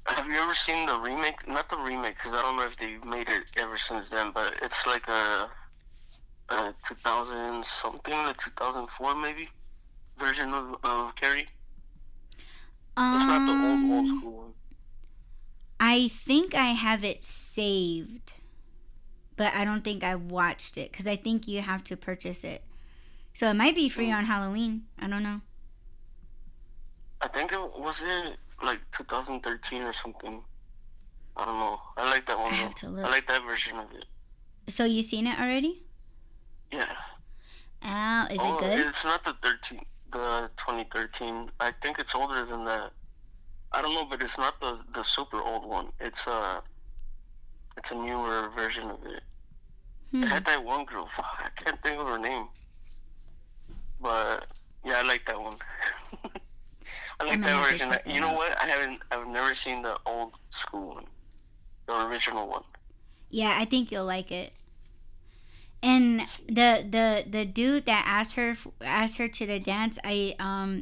Have Have you ever seen the remake? Not the remake, because I don't know if they've made it ever since then. But it's like a 2000 something, a 2004 maybe version of Carrie. It's not the old Um, school one. I think I have it saved, but I don't think I watched it because I think you have to purchase it. So it might be free Mm. on Halloween. I don't know. I think it like 2013 or something. I don't know. I like that I one have though. to I look. like that version of it. So you seen it already? Yeah. Oh, is it Oh, good? it's not the 2013. I think it's older than that. I don't know, but it's not the super old one. It's a newer version of it. It Hmm. had that one girl. I can't think of her name, but yeah, I like that one. I I like might that have to version. check that You know out. what? I've never seen the old school one, the original one. Yeah, I think you'll like it. And Let's see. the dude that asked her to the dance,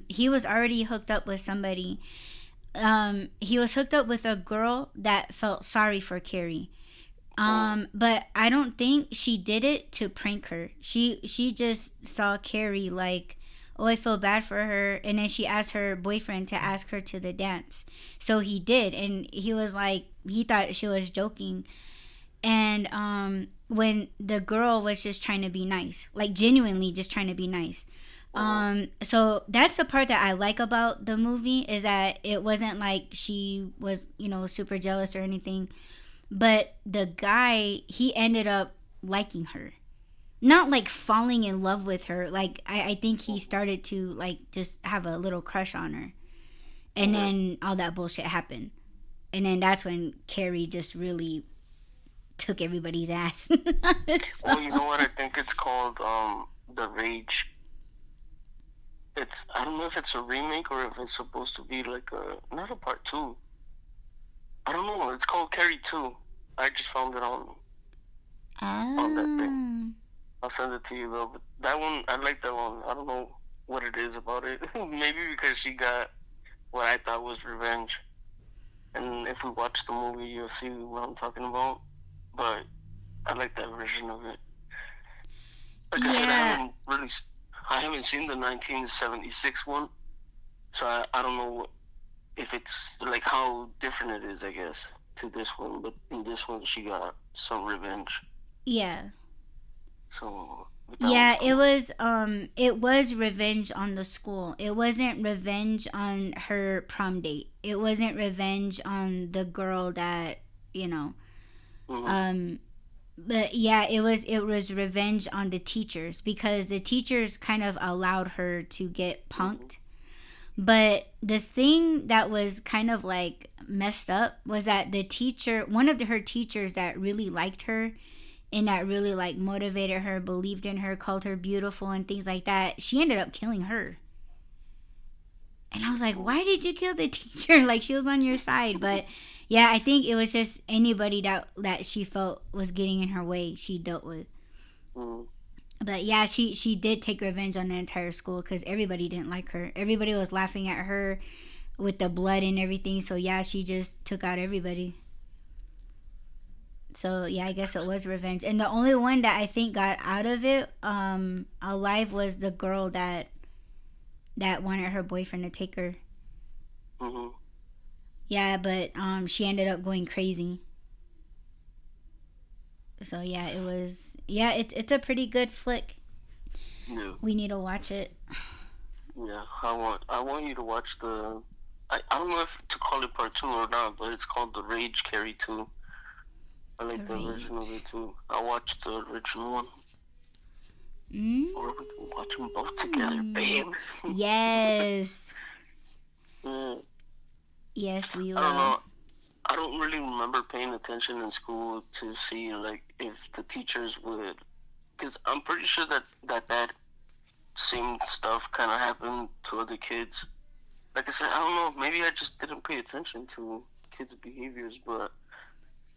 he was already hooked up with somebody. He was hooked up with a girl that felt sorry for Carrie. Mm, But I don't think she did it to prank her. She just saw Carrie like, oh, I feel bad for her, and then she asked her boyfriend to ask her to the dance. So he did, and he was like, he thought she was joking, and when the girl was just trying to be nice, like genuinely just trying to be nice. mm, So that's the part that I like about the movie is that it wasn't like she was, super jealous or anything, but the guy, he ended up liking her, not like falling in love with her. Like I think he mm. started to like just have a little crush on her, and Okay. then all that bullshit happened, and then that's when Carrie just really took everybody's ass. Oh, you So, know what? I think it's called The Rage. I don't know if it's a remake or if it's supposed to be like a not a part two. I don't know. It's called Carrie 2. I just found it on that thing. ah, I'll send it to you though. But that one, I like that one. I don't know what it is about it. Maybe because she got what I thought was revenge. And if we watch the movie, you'll see what I'm talking about. But I like that version of it. Like I said, yeah, I haven't seen the 1976 one, so I don't know if it's like how different it is. I guess to this one, but in this one she got some revenge. yeah. So but that one's Yeah, cool. it was revenge on the school. It wasn't revenge on her prom date. It wasn't revenge on the girl that, you know. Mm-hmm. Um but yeah, it was revenge on the teachers because the teachers kind of allowed her to get Mm-hmm. punked. But the thing that was kind of like messed up was that one of her teachers that really liked her and that really like motivated her, believed in her, called her beautiful and things like that, she ended up killing her. And I was like, why did you kill the teacher? Like she was on your side. But yeah, I think it was just anybody that she felt was getting in her way, she dealt with. Mm-hmm. But yeah, she did take revenge on the entire school because everybody didn't like her. Everybody was laughing at her with the blood and everything. So yeah, she just took out everybody. So yeah, I guess it was revenge. And the only one that I think got out of it alive was the girl that wanted her boyfriend to take her. Mm-hmm. Yeah, but she ended up going crazy. So yeah, it's a pretty good flick. Yeah, We need to watch it. yeah. I want you to watch the. I don't know if to call it part two or not, but it's called The Rage Carrie 2. I The like the version of it Rage. too. I watched the original one, Mm. or we can watch them both together, babe. Yes. Yeah. Yes, we I don't will. know. I don't really remember paying attention in school to see like if the teachers would, because I'm pretty sure that same stuff kind of happened to other kids. Like I said, I don't know. Maybe I just didn't pay attention to kids' behaviors, but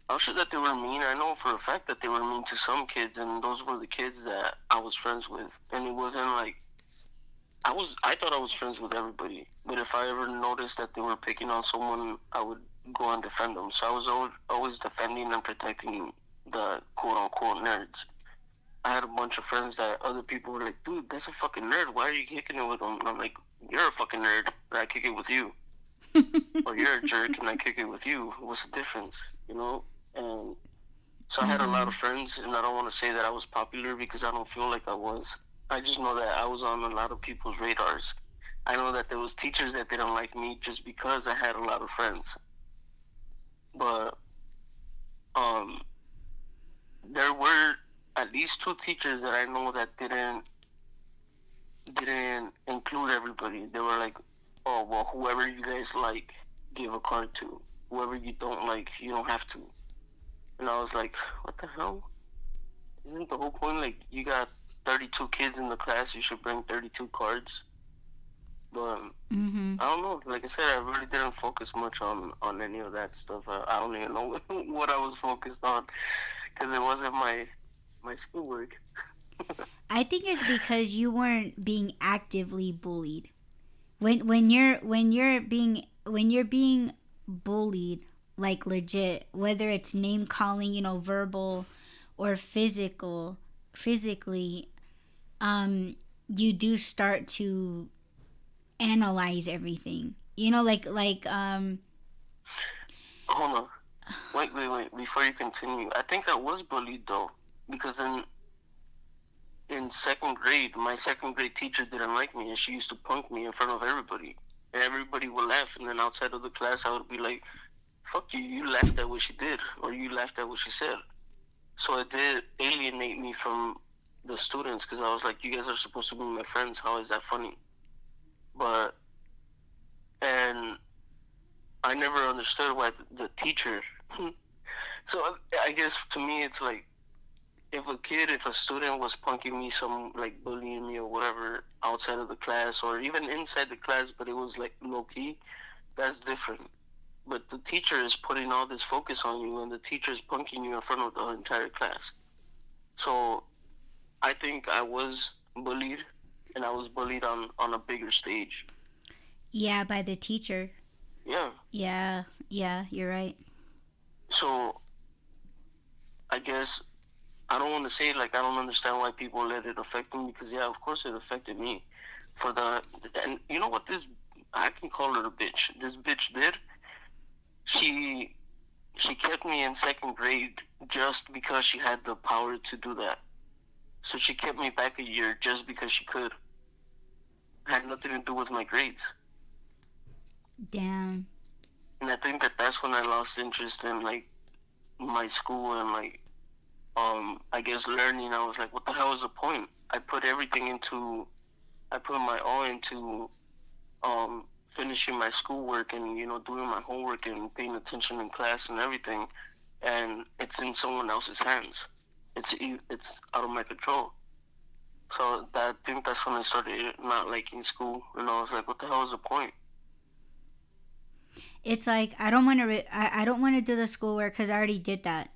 I'm sure that they were mean. I know for a fact that they were mean to some kids, and those were the kids that I was friends with. And it wasn't like I thought I was friends with everybody, but if I ever noticed that they were picking on someone, I would go and defend them. So I was always defending and protecting the quote unquote nerds. I had a bunch of friends that other people were like, dude, that's a fucking nerd. Why are you kicking it with him? And I'm like, you're a fucking nerd, and I kick it with you. Or you're a jerk, and I kick it with you. What's the difference? You know? And so I had a lot Mm-hmm. of friends, and I don't want to say that I was popular because I don't feel like I was. I just know that I was on a lot of people's radars. I know that there was teachers that didn't like me just because I had a lot of friends. But um, there were at least two teachers that I know that didn't include everybody. They were like, "Oh well, whoever you guys like, give a card to. Whoever you don't like, you don't have to." And I was like, "What the hell? Isn't the whole point like you got 32 kids in the class? You should bring 32 cards." But Mm-hmm. I don't know. Like I said, I really didn't focus much on any of that stuff. I don't even know what I was focused on because it wasn't my schoolwork. I think it's because you weren't being actively bullied. When you're being bullied, like legit, whether it's name calling, verbal or physically, you do start to analyze everything. Hold on. Wait. Before you continue, I think I was bullied though because in second grade, my second grade teacher didn't like me, and she used to punk me in front of everybody. And everybody would laugh, and then outside of the class, I would be like, "Fuck you! You laughed at what she did, or you laughed at what she said." So it did alienate me from the students because I was like, "You guys are supposed to be my friends. How is that funny?" But and I never understood why the teacher. So I guess to me, it's like if a student was punking me, some like bullying me or whatever outside of the class or even inside the class, but it was like low key, that's different. But the teacher is putting all this focus on you, and the teacher is punking you in front of the entire class. So I think I was bullied, and I was bullied on a bigger stage. Yeah, by the teacher. Yeah. Yeah, yeah, you're right. So I guess I don't want to say like I don't understand why people let it affect them because yeah, of course it affected me. For the and you know what this I can call her a bitch. This bitch did. She she kept me in second grade just because she had the power to do that. So she kept me back a year just because she could. Had nothing to do with my grades. Damn. And I think that that's when I lost interest in like my school and like I guess learning. I was like, what the hell is the point? I put my all into um finishing my schoolwork and doing my homework and paying attention in class and everything, and it's in someone else's hands. It's out of my control. So I think that's when I started not liking school, and I was like, what the hell is the point? It's like I don't want to do the schoolwork because I already did that.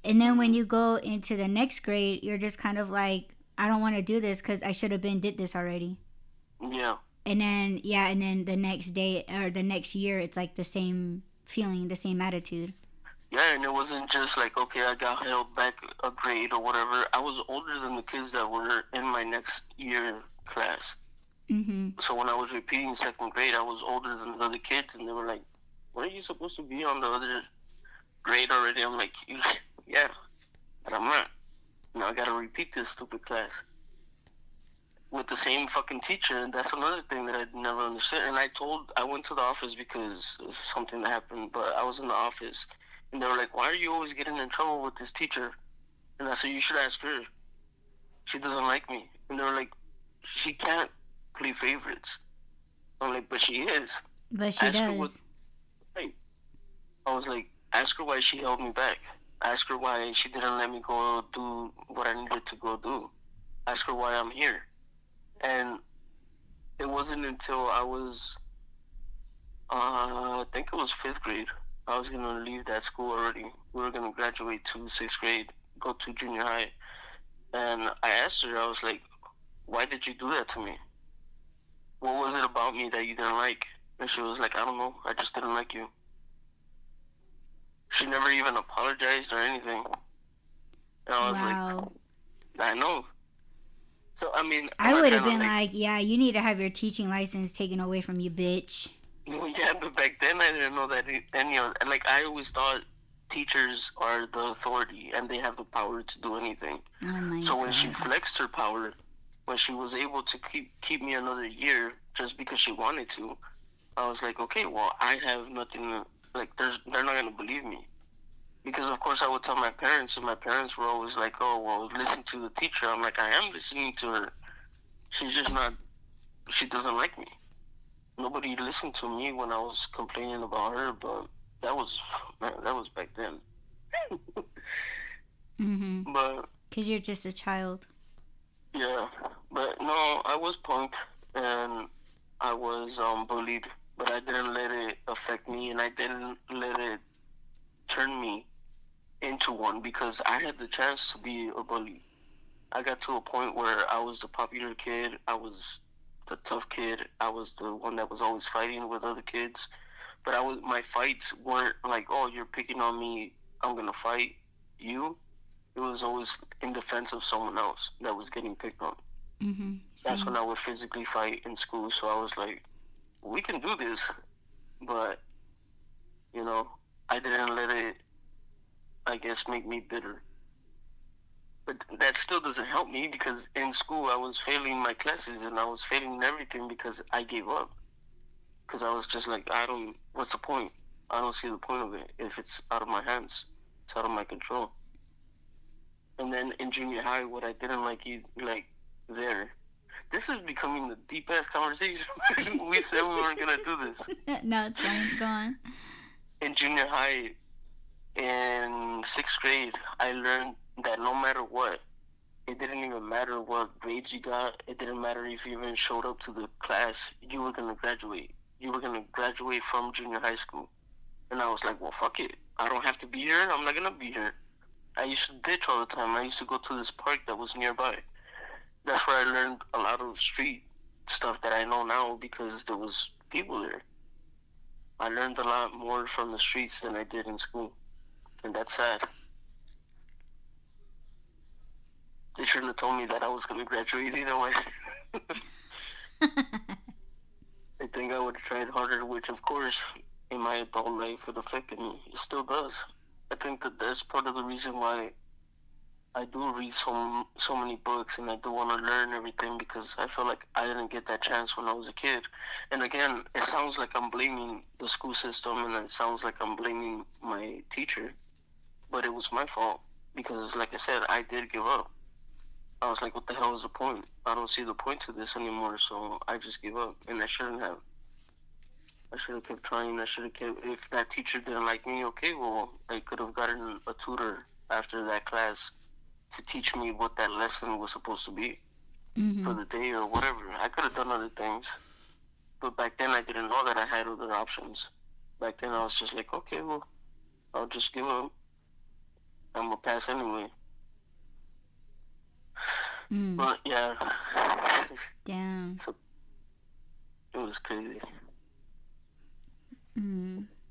And then when Hmm. you go into the next grade, you're just kind of like, I don't want to do this because I should have been did this already. Yeah. And then yeah, and then the next day or the next year, it's like the same feeling, the same attitude. Yeah, and it wasn't just like, okay, I got held back a grade or whatever. I was older than the kids that were in my next year class. Mm-hmm. So when I was repeating second grade, I was older than the other kids, and they were like, "Weren't you supposed to be on the other grade already?" I'm like, "Yeah, but I'm not. Now I gotta repeat this stupid class with the same fucking teacher." And that's another thing that I never understood. And I went to the office because of something that happened, but I was in the office, and they were like, "Why are you always getting in trouble with this teacher?" And I said, "You should ask her. She doesn't like me." And they were like, "She can't play favorites." I'm like, "But she is. But she Ask her what." does. Hey, I was like, ask her why she held me back. Ask her why she didn't let me go do what I needed to go do. Ask her why I'm here. And it wasn't until I was, I think it was fifth grade. I was gonna leave that school already. We were gonna graduate to sixth grade, go to junior high. And I asked her, I was like, why did you do that to me? what was it about me that you didn't like? And she was like, I don't know, I just didn't like you. She never even apologized or anything. And I was Wow. like, I know. So, I mean, I'm I not would have trying to, been like, like, yeah, you need to have your teaching license taken away from you, bitch. yeah, but back then I didn't know that any of, like, I always thought teachers are the authority and they have the power to do anything. Oh my So when god. she flexed her power, when she was able to keep me another year just because she wanted to, I was like, okay, well, I have nothing to, like, they're not gonna believe me. Because of course I would tell my parents, and my parents were always like, "Oh, well, listen to the teacher." I'm like, I am listening to her. She's just not. She doesn't like me. Nobody listened to me when I was complaining about her, but that was, man, that was back then. Mm-hmm. But Because you're just a child. yeah, but no, I was punked and I was bullied, but I didn't let it affect me, and I didn't let it turn me into one because I had the chance to be a bully. I got to a point where I was the popular kid. I was the tough kid. I was the one that was always fighting with other kids. But my fights weren't like, oh, you're picking on me, I'm gonna fight you. It was always in defense of someone else that was getting picked on. Mm-hmm. That's Same. when I would physically fight in school. So I was like, we can do this, but you know, I didn't let it, I guess, make me bitter. But that still doesn't help me because in school I was failing my classes and I was failing everything because I gave up. Because I was just like, what's the point? I don't see the point of it if it's out of my hands. It's out of my control. And then in junior high, what I didn't like there. This is becoming the deep ass conversation. We said we weren't gonna do this. No, it's fine. Go on. In junior high, in 6th grade, I learned that no matter what, it didn't even matter what grades you got. It didn't matter if you even showed up to the class. You were gonna graduate. You were gonna graduate from junior high school. And I was like, well, fuck it. I don't have to be here. I'm not gonna be here. I used to ditch all the time. I used to go to this park that was nearby. That's where I learned a lot of street stuff that I know now because there was people there. I learned a lot more from the streets than I did in school. And that's sad. They shouldn't have told me that I was going to graduate either way. I think I would have tried harder, which of course, in my adult life, it affected me. It still does. I think that that's part of the reason why I do read so many books and I do want to learn everything because I feel like I didn't get that chance when I was a kid. And again, it sounds like I'm blaming the school system and it sounds like I'm blaming my teacher, but it was my fault because, like I said, I did give up. I was like, what the hell is the point? I don't see the point to this anymore, so I just gave up, and I shouldn't have. I should have kept trying. I should have kept. If that teacher didn't like me, okay, well, I could have gotten a tutor after that class to teach me what that lesson was supposed to be for the day or whatever. I could have done other things, but back then I didn't know that I had other options. Back then I was just like, okay, well, I'll just give up. I'm gonna pass anyway. But yeah, Damn. so it was crazy.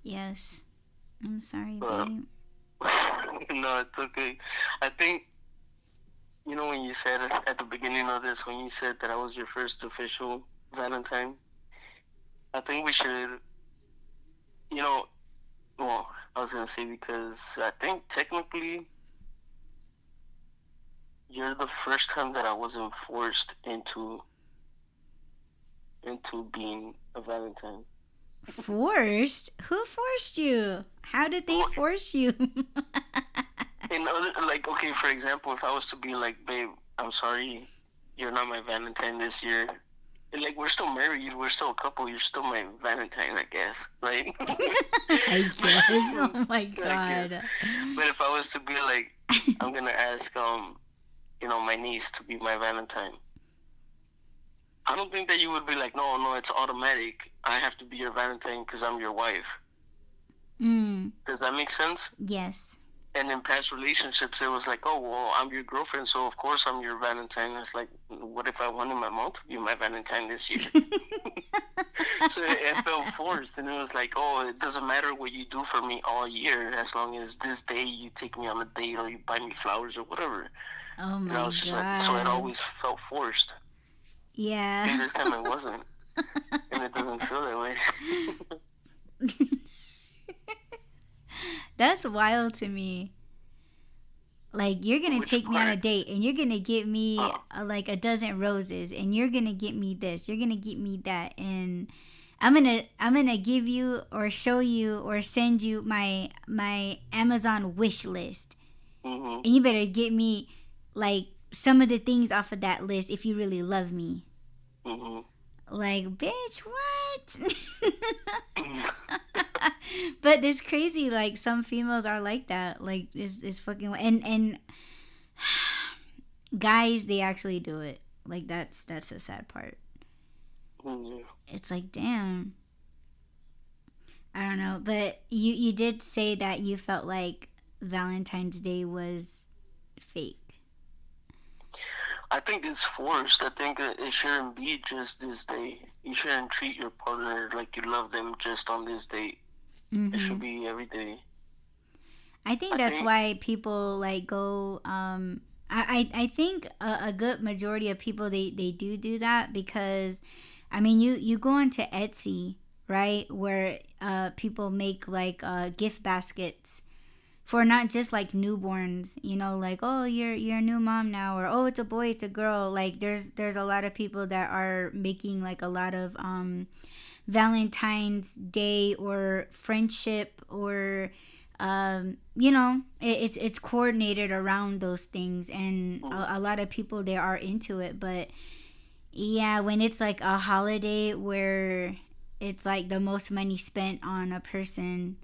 Yes. I'm sorry, But babe. no, it's okay. I think when you said at the beginning of this, when you said that I was your first official Valentine, I think we should, well, I was gonna say because I think technically you're the first time that I wasn't forced into being a Valentine. Forced? Who forced you? How did they force you? In other, like, okay, for example, if I was to be like, babe, I'm sorry, you're not my Valentine this year. And, like, we're still married, we're still a couple, you're still my Valentine, I guess, right? I guess. Oh my god. But if I was to be like, I'm gonna ask, my niece to be my Valentine, I don't think that you would be like, no, it's automatic. I have to be your Valentine because I'm your wife. Does that make sense? Yes. And in past relationships, it was like, oh, well, I'm your girlfriend, so of course I'm your Valentine. It's like, what if I wanted my mom to be my Valentine this year? So it felt forced, and it was like, oh, it doesn't matter what you do for me all year, as long as this day you take me on a date or you buy me flowers or whatever. Oh And I my was just like, so it god. always felt forced. Yeah. And this time it wasn't, and it doesn't feel that way. That's wild to me. Like, you're gonna Which take me on a part? date and you're gonna get me Oh, like a dozen roses, and you're gonna get me this, you're gonna get me that, and I'm gonna give you or show you or send you my Amazon wish list, mhm, and you better get me like some of the things off of that list if you really love me. mhm. Like, bitch, what? But it's crazy. Like, some females are like that. Like, it's fucking, and guys, they actually do it. Like, that's the sad part. Yeah. It's like, damn. I don't know, but you did say that you felt like Valentine's Day was fake. I think it's forced. I think it shouldn't be just this day. You shouldn't treat your partner like you love them just on this date. It should Mm-hmm. be every day. I think I that's think. why people like go. I think a good majority of people they do that because, I mean, you go onto Etsy, right, where people make like gift baskets for not just like newborns, you know, like, oh, you're a new mom now, or oh, it's a boy, it's a girl. Like, there's a lot of people that are making like a lot of Valentine's Day or friendship or you know, it's coordinated around those things, and Mhm. a lot of people they are into it. But yeah, when it's like a holiday where it's like the most money spent on a person,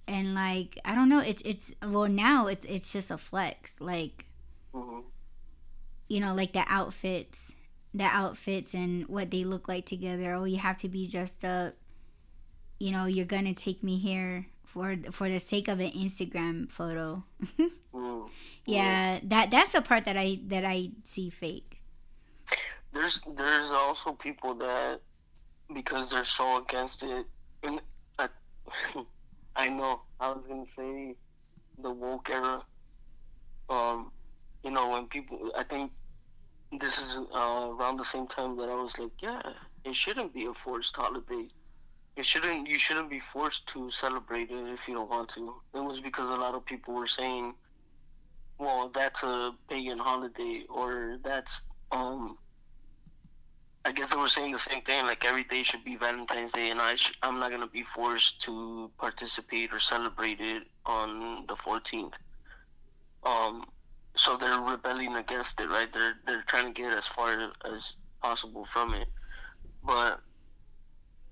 and like, I don't know, it's well, now it's just a flex, like, Mhm. you know, like the outfits and what they look like together. Oh, you have to be dressed up, you know, you're gonna take me here for the sake of an Instagram photo. Mhm. Yeah. Yeah, that's the part that I see fake. There's also people that, because they're so against it, and I, I know I was gonna say the woke era. Um, when people, I think this is around the same time that I was like, yeah, it shouldn't be a forced holiday. It shouldn't. You shouldn't be forced to celebrate it if you don't want to. It was because a lot of people were saying, well, that's a pagan holiday, or that's I guess they were saying the same thing. Like, every day should be Valentine's Day, and I'm not gonna be forced to participate or celebrate it on the 14th. Um, so they're rebelling against it, right? They're trying to get as far as possible from it. But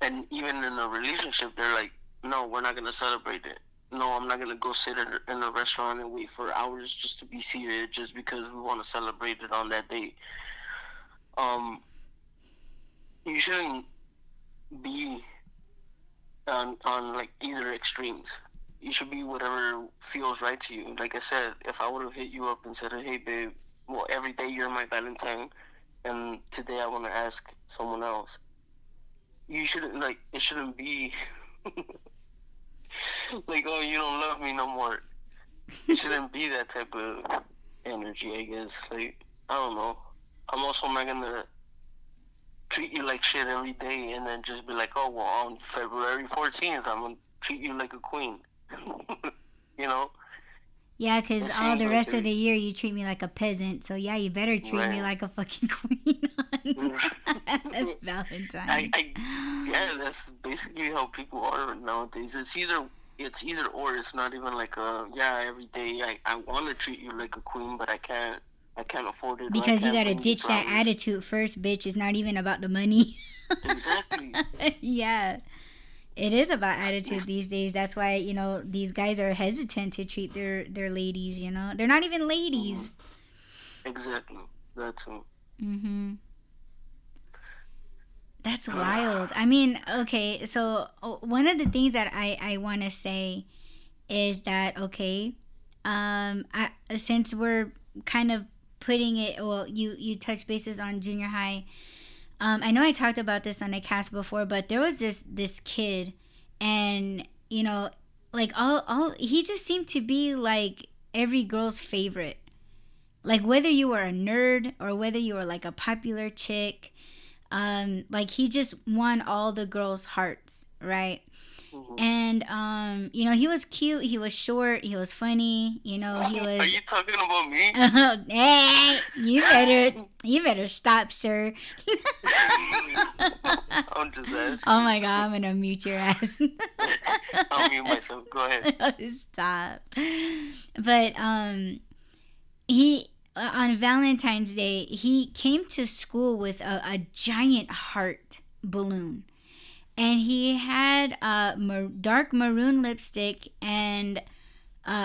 and even in a relationship, they're like, no, we're not gonna celebrate it. No, I'm not gonna go sit in a restaurant and wait for hours just to be seated just because we want to celebrate it on that day. Um, you shouldn't be on like either extremes. You should be whatever feels right to you. Like I said, if I would have hit you up and said, "Hey, babe, well, every day you're my Valentine, and today I want to ask someone else," you shouldn't, like, it shouldn't be like, "Oh, you don't love me no more." It shouldn't be that type of energy. I guess, like, I don't know. I'm also not gonna treat you like shit every day and then just be like, "Oh, well, on February 14th, I'm gonna treat you like a queen." you know, Yeah, because it all seems the like rest of it, the year you treat me like a peasant. So yeah, you better treat me right? like a fucking queen on I, Valentine's. I, yeah, that's basically how people are nowadays. It's either or. It's not even like yeah, every day I want to treat you like a queen, but I can't afford it, or I Because you can't gotta bring you ditch that flowers. attitude first, bitch. It's not even about the money. Exactly. Yeah, it is about attitude It's, these days. That's why, you know, these guys are hesitant to treat their ladies. You know, they're not even mm, ladies. exactly. That's Mm-hmm. That's wild. I mean, okay, so one of the things that I want to say is that, okay, since we're kind of putting it, well, you touch bases on junior high. I know I talked about this on a cast before, but there was this kid, and like all he just seemed to be like every girl's favorite. Like whether you were a nerd or whether you were like a popular chick, like he just won all the girls' hearts, right? Mhm. And he was cute, he was short, he was funny, he Are was you talking about me? hey, you better stop, sir. I'm just asking. Oh my god, I'm gonna mute your ass. I'll mute myself. Go ahead. Stop. But he on Valentine's Day he came to school with a giant heart balloon, and he had dark maroon lipstick and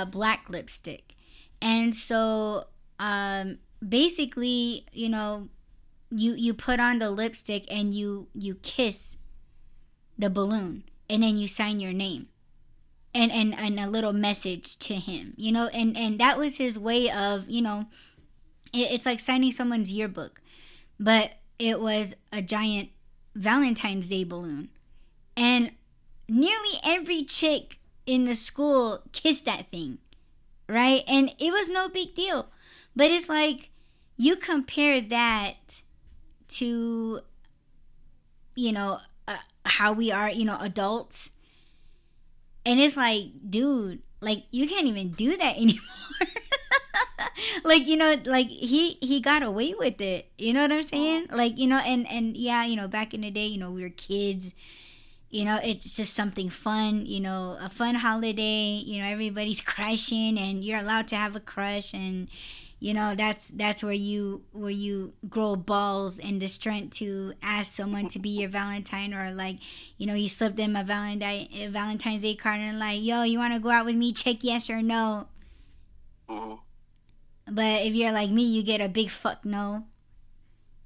black lipstick. And so basically, you put on the lipstick and you kiss the balloon, and then you sign your name and a little message to him, and that was his way of, it's like signing someone's yearbook, but it was a giant Valentine's Day balloon. And nearly every chick in the school kissed that thing, right? And it was no big deal. But it's like you compare that to, how we are, adults. And it's like, dude, like you can't even do that anymore. Like, like he got away with it. You know what I'm saying? Like, and yeah, back in the day, we were kids. It's just something fun, a fun holiday, everybody's crushing and you're allowed to have a crush, and that's where you grow balls and the strength to ask someone to be your Valentine, or like, you slip them a Valentine's Day card and like, yo, you want to go out with me? Check yes or no. Mhm. But if you're like me, you get a big fuck no.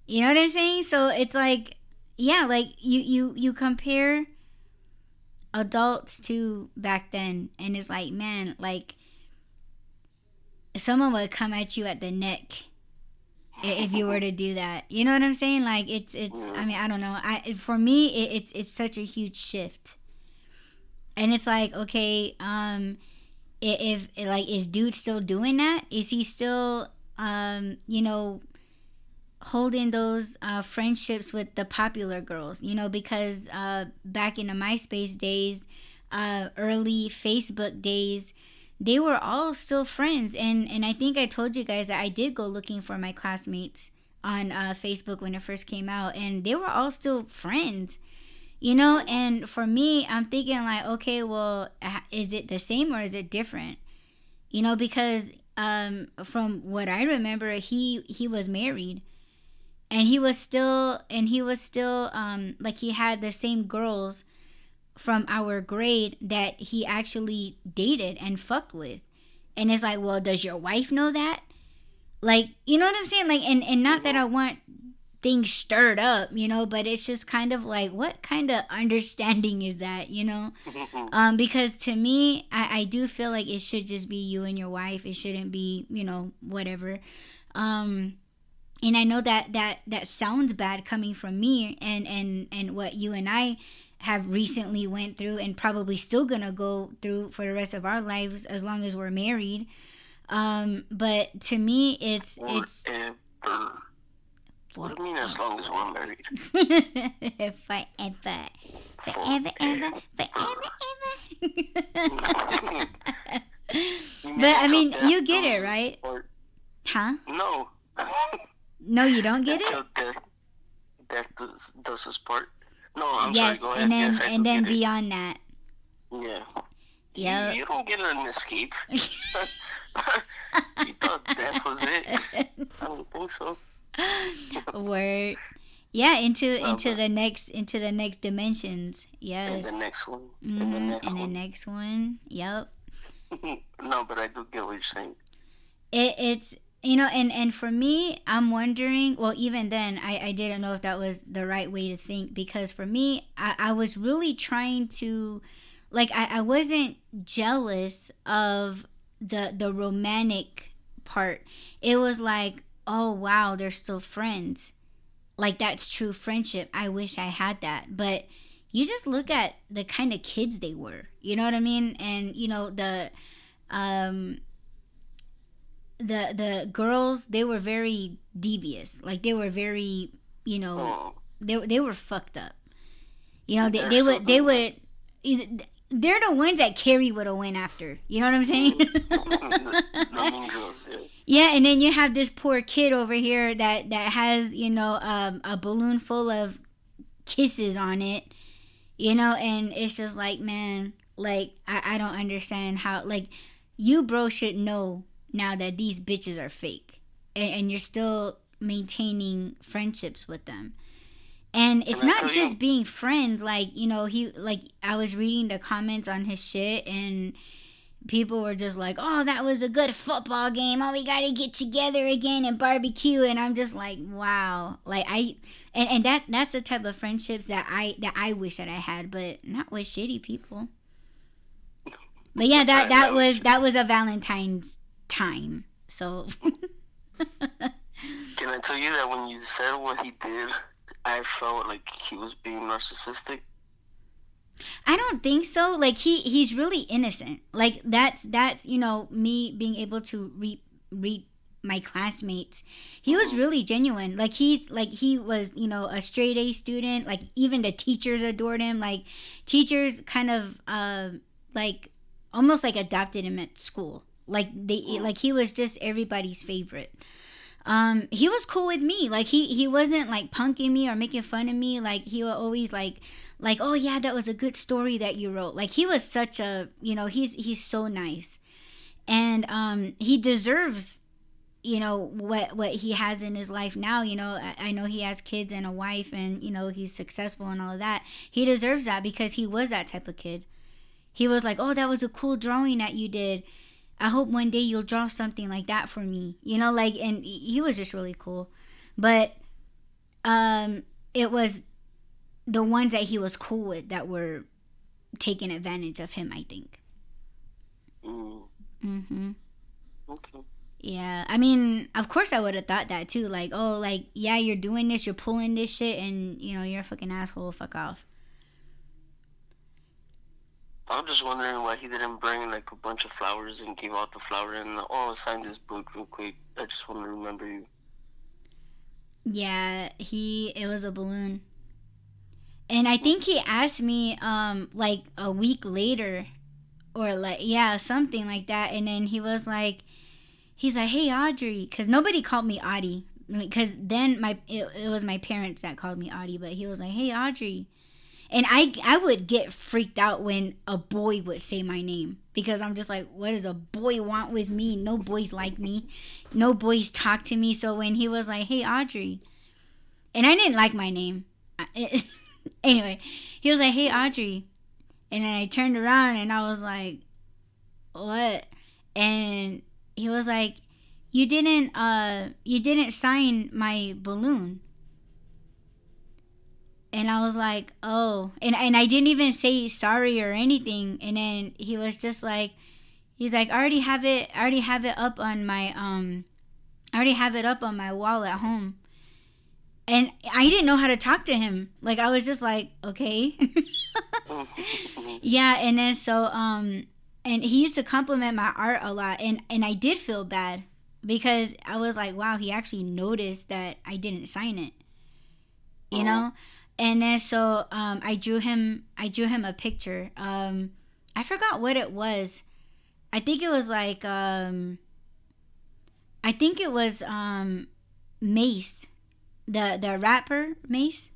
You know what I'm saying? So it's like, yeah, like you compare adults to back then, and it's like, man, like someone would come at you at the neck if you were to do that. You know what I'm saying? Like it's I mean, I don't know, for me it's such a huge shift. And it's like, okay, if like, is dude still doing that? Is he still holding those friendships with the popular girls, because back in the MySpace days, early Facebook days, they were all still friends. And I think I told you guys that I did go looking for my classmates on Facebook when it first came out, and they were all still friends, and for me, I'm thinking like, okay, well, is it the same or is it different? Because from what I remember, he was married, and he was still like, he had the same girls from our grade that he actually dated and fucked with. And it's like, well, does your wife know that? Like, you know what I'm saying? Like, and not that I want things stirred up, but it's just kind of like, what kind of understanding is that, because to me, I do feel like it should just be you and your wife. It shouldn't be, whatever. And I know that sounds bad coming from me, and what you and I have recently went through and probably still gonna go through for the rest of our lives as long as we're married. But to me, it's what do you mean as long as we're married? Forever. Forever, ever, forever, ever. But I mean, you get it, right? Huh? No. No, you don't get it? That does his part. No, I'm yes, sorry. Go and ahead. then Yes, and then get it. beyond that. Yeah. Yeah. You don't get an escape. You thought that was it? I don't think so. Word. Yeah, into the next dimensions. Yes. And the next one. And the next one. Yep. No, but I do get what you're saying. It's and for me, I'm wondering, well, even then I didn't know if that was the right way to think, because for me, I was really trying to, like, I wasn't jealous of the romantic part. It was like, oh wow, they're still friends. Like that's true friendship. I wish I had that. But you just look at the kind of kids they were. You know what I mean? And you know um the girls, they were very devious. Like they were very, you know, they were fucked up. You know, they would they're the ones that Carrie would have went after. You know what I'm saying? Yeah, and then you have this poor kid over here that has, you know, a balloon full of kisses on it, you know, and it's just like, man, like I don't understand how, like, you bro should know now that these bitches are fake, and you're still maintaining friendships with them. And it's not just being friends, like, you know, he, like, I was reading the comments on his shit, and people were just like, oh, that was a good football game, oh, we gotta get together again and barbecue. And I'm just like, wow. Like, and that's the type of friendships that I wish that I had, but not with shitty people. But yeah, that was a Valentine's time. So can I tell you that when you said what he did, I felt like he was being narcissistic? I don't think so. Like he's really innocent. Like that's you know, me being able to read my classmates. He was really genuine. Like he was, you know, a straight A student. Like even the teachers adored him. Like teachers kind of like almost like adopted him at school. Like like he was just everybody's favorite. He was cool with me. Like he wasn't like punking me or making fun of me. Like he would always like, oh yeah, that was a good story that you wrote. Like he was such a, you know, he's so nice. And he deserves, you know, what he has in his life now. You know, I know he has kids and a wife, and you know, he's successful and all of that. He deserves that because he was that type of kid. He was like, oh, that was a cool drawing that you did. I hope one day you'll draw something like that for me. You know, like, and he was just really cool. But it was the ones that he was cool with that were taking advantage of him, I think. Mm-hmm. Okay. Yeah, I mean, of course I would have thought that too. Like, oh, like, yeah, you're doing this, you're pulling this shit, and, you know, you're a fucking asshole, fuck off. I'm just wondering why he didn't bring like a bunch of flowers and give out the flower and, oh, sign this book real quick. I just want to remember you. Yeah, it was a balloon. And I think he asked me like a week later, or like, yeah, something like that. And then he's like, hey Audrey, because nobody called me Audie, because then it was my parents that called me Audie. But he was like, hey Audrey. And I would get freaked out when a boy would say my name, because I'm just like, what does a boy want with me? No boys like me. No boys talk to me. So when he was like, hey Audrey, and I didn't like my name. Anyway, he was like, hey Audrey. And then I turned around and I was like, what? And he was like, you didn't sign my balloon. And I was like, oh. And I didn't even say sorry or anything. And then he was just like, he's like, I already have it up on my wall at home. And I didn't know how to talk to him. Like, I was just like, okay. Yeah, and then so and he used to compliment my art a lot, and I did feel bad, because I was like, wow, he actually noticed that I didn't sign it. You know? And then so I drew him a picture. I forgot what it was. I think it was like Mace, the rapper Mace.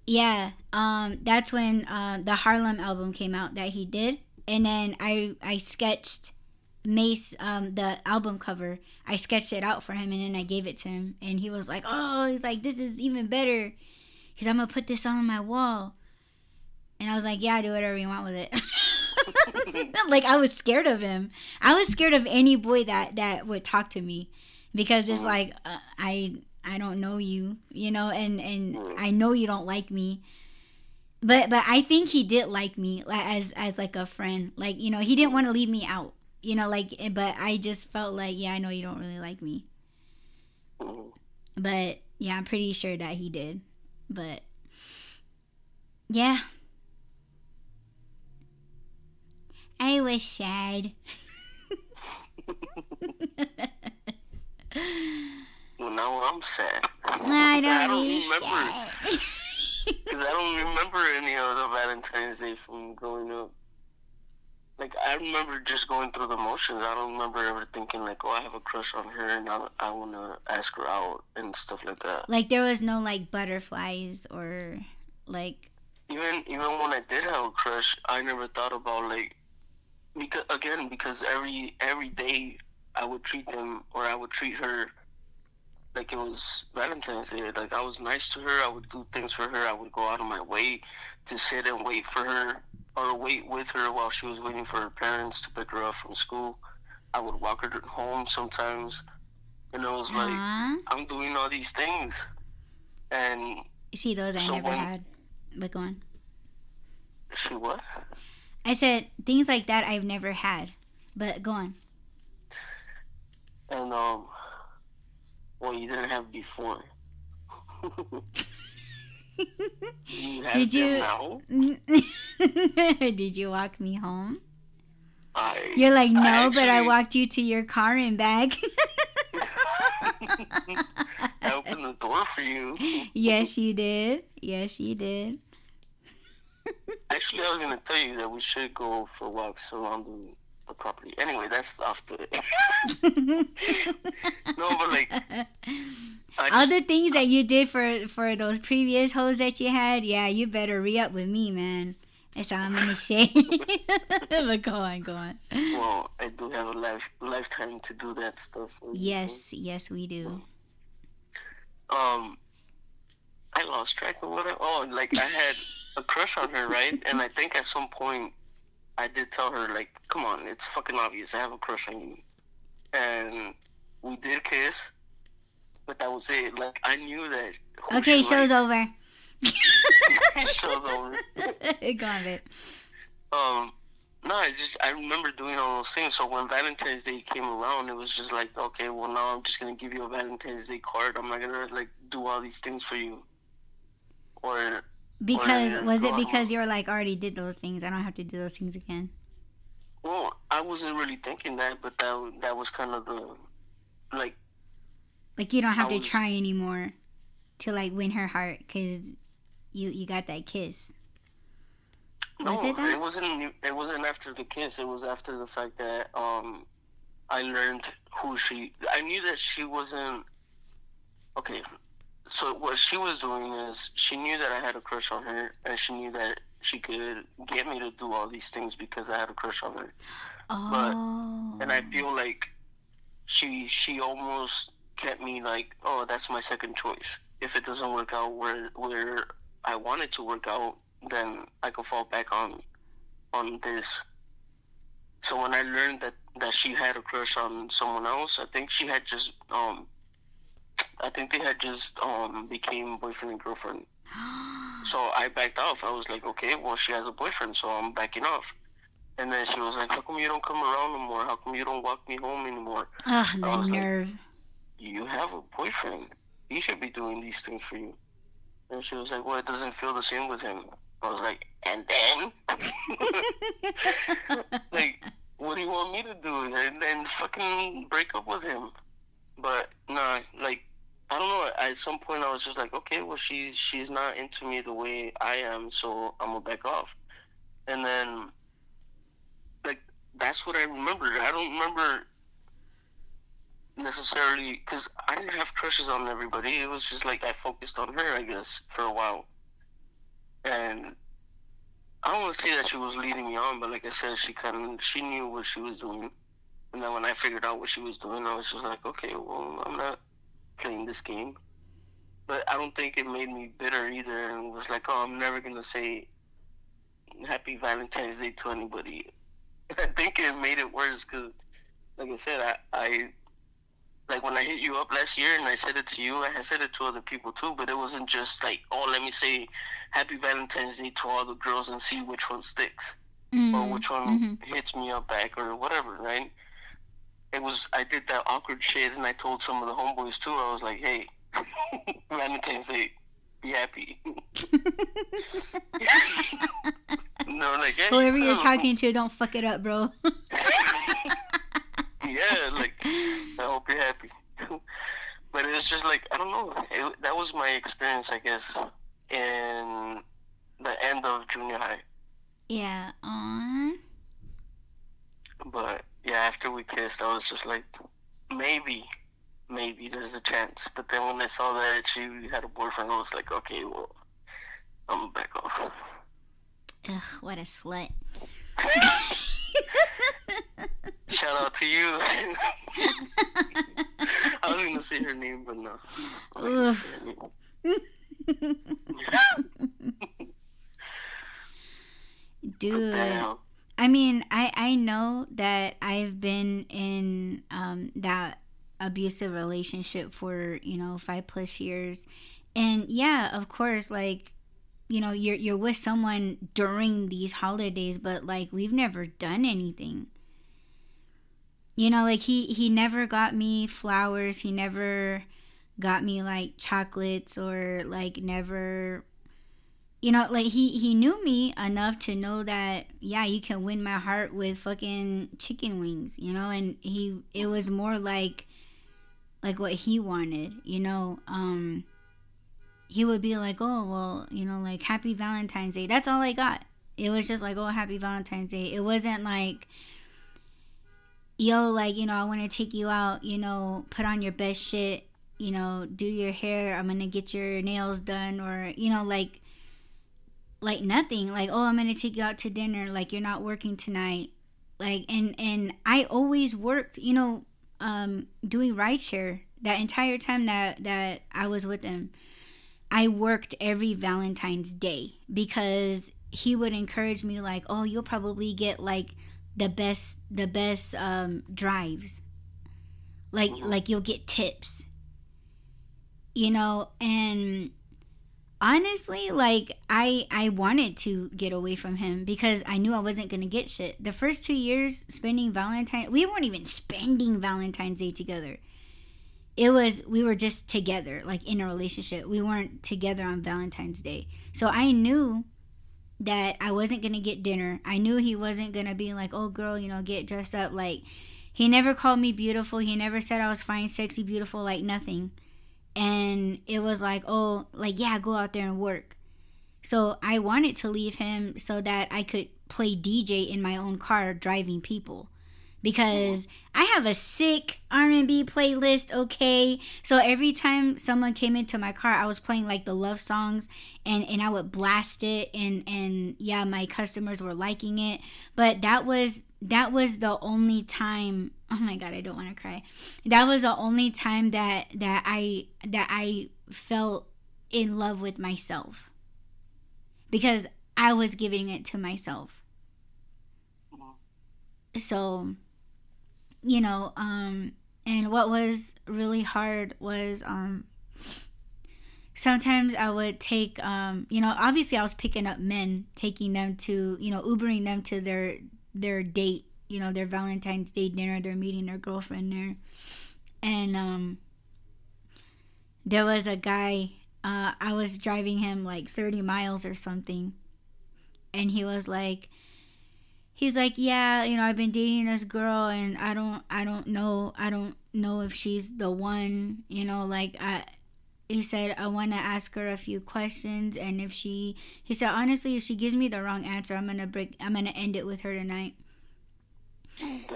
Yeah. That's when the Harlem album came out that he did. And then I sketched Mace, the album cover. I sketched it out for him, and then I gave it to him, and he was like, oh, he's like, this is even better. He's, I'm gonna put this on my wall. And I was like, yeah, do whatever you want with it. Like, I was scared of him. I was scared of any boy that would talk to me, because it's like, I don't know you, you know, and I know you don't like me. But I think he did like me as like a friend. Like, you know, he didn't want to leave me out. like, but I just felt like, yeah, I know you don't really like me. Mhm. But yeah, I'm pretty sure that he did. But yeah, I was sad. Well, now I'm sad. I I don't don't be remember, sad. because I don't remember any other Valentine's Day from growing up. Like, I remember just going through the motions. I don't remember ever thinking, like, oh, I have a crush on her and I want to ask her out and stuff like that. Like there was no like butterflies or like. Even when I did have a crush, I never thought about, like, because every day I would treat them, or I would treat her like it was Valentine's Day. Like, I was nice to her. I would do things for her. I would go out of my way to sit and wait for her, or wait with her while she was waiting for her parents to pick her up from school. I would walk her home sometimes, and it was like, Huh? I'm doing all these things. And See, those I so never when had. But go on. she what? I said things like that I've never had. But go on. And well, you didn't have before. You have Did them you? now. Did you walk me home? I You're like, I no, but I actually walked you to your car and back. I opened the door for you. Yes, you did. Yes, you did. Actually, I was gonna tell you that we should go for walks around the property. Anyway, that's off the. No, but like, All the things that you did for those previous hoes that you had, yeah, you better re-up with me, man. That's all I'm gonna say. But go on, go on. Well, I do have a lifetime to do that stuff. Yes, we do. Um, I lost track of what like, I had a crush on her, right? And I think at some point I did tell her, like, come on, it's fucking obvious. I have a crush on you. And we did kiss, but that was it. Like, I knew that. Okay, show's over. Show's over. Go on, babe. No, I remember doing all those things. So when Valentine's Day came around, it was just like, okay, well, now I'm just gonna give you a Valentine's Day card. I'm not gonna, like, do all these things for you. Or Because was it go because you were like, I already did those things, I don't have to do those things again? Well, I wasn't really thinking that, but that was kind of the, like, Like you don't have I to was try anymore to like win her heart because you got that kiss. Was no, it that? it wasn't after the kiss. It was after the fact that I learned who she. I knew that she wasn't okay. So what she was doing is she knew that I had a crush on her, and she knew that she could get me to do all these things because I had a crush on her. But and I Oh. feel like she almost kept me like, oh, that's my second choice. If it doesn't work out where I want it to work out, then I could fall back on this. So when I learned that she had a crush on someone else, I think they had just became boyfriend and girlfriend. So I backed off. I was like, okay, well, she has a boyfriend, so I'm backing off. And then she was like, how come you don't come around no more? How come you don't walk me home anymore? Ugh, I the was like, nerve. you have a boyfriend. He should be doing these things for you. And she was like, well, it doesn't feel the same with him. I was like, and then? Like, what do you want me to do? And then fucking break up with him? But, nah, like, I don't know. At some point, I was just like, okay, well, she's not into me the way I am, so I'm gonna back off. And then, like, that's what I remember. I don't remember necessarily, because I didn't have crushes on everybody. It was just like I focused on her, I guess, for a while. And I don't want to say that she was leading me on, but like I said, she knew what she was doing. And then when I figured out what she was doing, I was just like, okay, well, I'm not playing this game. But I don't think it made me bitter either, and was like, oh, I'm never gonna say Happy Valentine's Day to anybody. I think it made it worse because, like I said, I like when I hit you up last year and I said it to you, I had said it to other people too, but it wasn't just like, oh, let me say Happy Valentine's Day to all the girls and see which one sticks. or Mm. which one Mm-hmm. hits me up back or whatever, right? I did that awkward shit, and I told some of the homeboys too. I was like, hey, Valentine's Day, be happy. No, like, yeah, you Whoever you're too. talking to, don't fuck it up, bro. Yeah, like, I hope you're happy. But it's just like, I don't know. That was my experience, I guess, in the end of junior high. Yeah. Aww. But yeah, after we kissed, I was just like, maybe, maybe there's a chance. But then when I saw that she had a boyfriend, I was like, okay, well, I'm gonna back off. Ugh, what a slut. Shout out to you. I was gonna say her name, but no. Ugh. Dude. I mean, I know that I've been in that abusive relationship for, 5+ years. And yeah, of course, like, you're with someone during these holidays, but like we've never done anything. Like he never got me flowers, he never got me like chocolates, or like never, like he knew me enough to know that, yeah, you can win my heart with fucking chicken wings, and it was more like what he wanted, he would be like, oh, well, like, happy Valentine's Day. That's all I got. It was just like, oh, happy Valentine's Day. It wasn't like, yo, like, I want to take you out, put on your best shit, do your hair, I'm gonna get your nails done, or, like nothing. Like, oh, I'm gonna take you out to dinner, like, you're not working tonight. Like, and I always worked, doing rideshare that entire time that I was with him. I worked every Valentine's Day because he would encourage me, like, oh, you'll probably get like the best drives, like you'll get tips, and honestly, like, I wanted to get away from him because I knew I wasn't gonna get shit. The first 2 years spending Valentine, we weren't even spending Valentine's Day together. We were just together, like, in a relationship. We weren't together on Valentine's Day. So I knew that I wasn't gonna get dinner. I knew he wasn't gonna be like, oh girl, get dressed up. Like, he never called me beautiful. He never said I was fine, sexy, beautiful, like nothing. And it was like, oh, like, yeah, go out there and work. So I wanted to leave him so that I could play DJ in my own car driving people, because I have a sick R&B playlist, okay? So every time someone came into my car, I was playing like the love songs, and I would blast it, and yeah, my customers were liking it. But that was the only time, oh my god, I don't want to cry. That was the only time that I felt in love with myself, because I was giving it to myself. So, and what was really hard was, sometimes I would take, obviously I was picking up men, taking them to, Ubering them to their date, their Valentine's Day dinner. They're meeting their girlfriend there. And there was a guy, I was driving him like 30 miles or something, and he's like, yeah, I've been dating this girl, and I don't know if she's the one, like, he said, I want to ask her a few questions, and he said, honestly, if she gives me the wrong answer, I'm gonna end it with her tonight.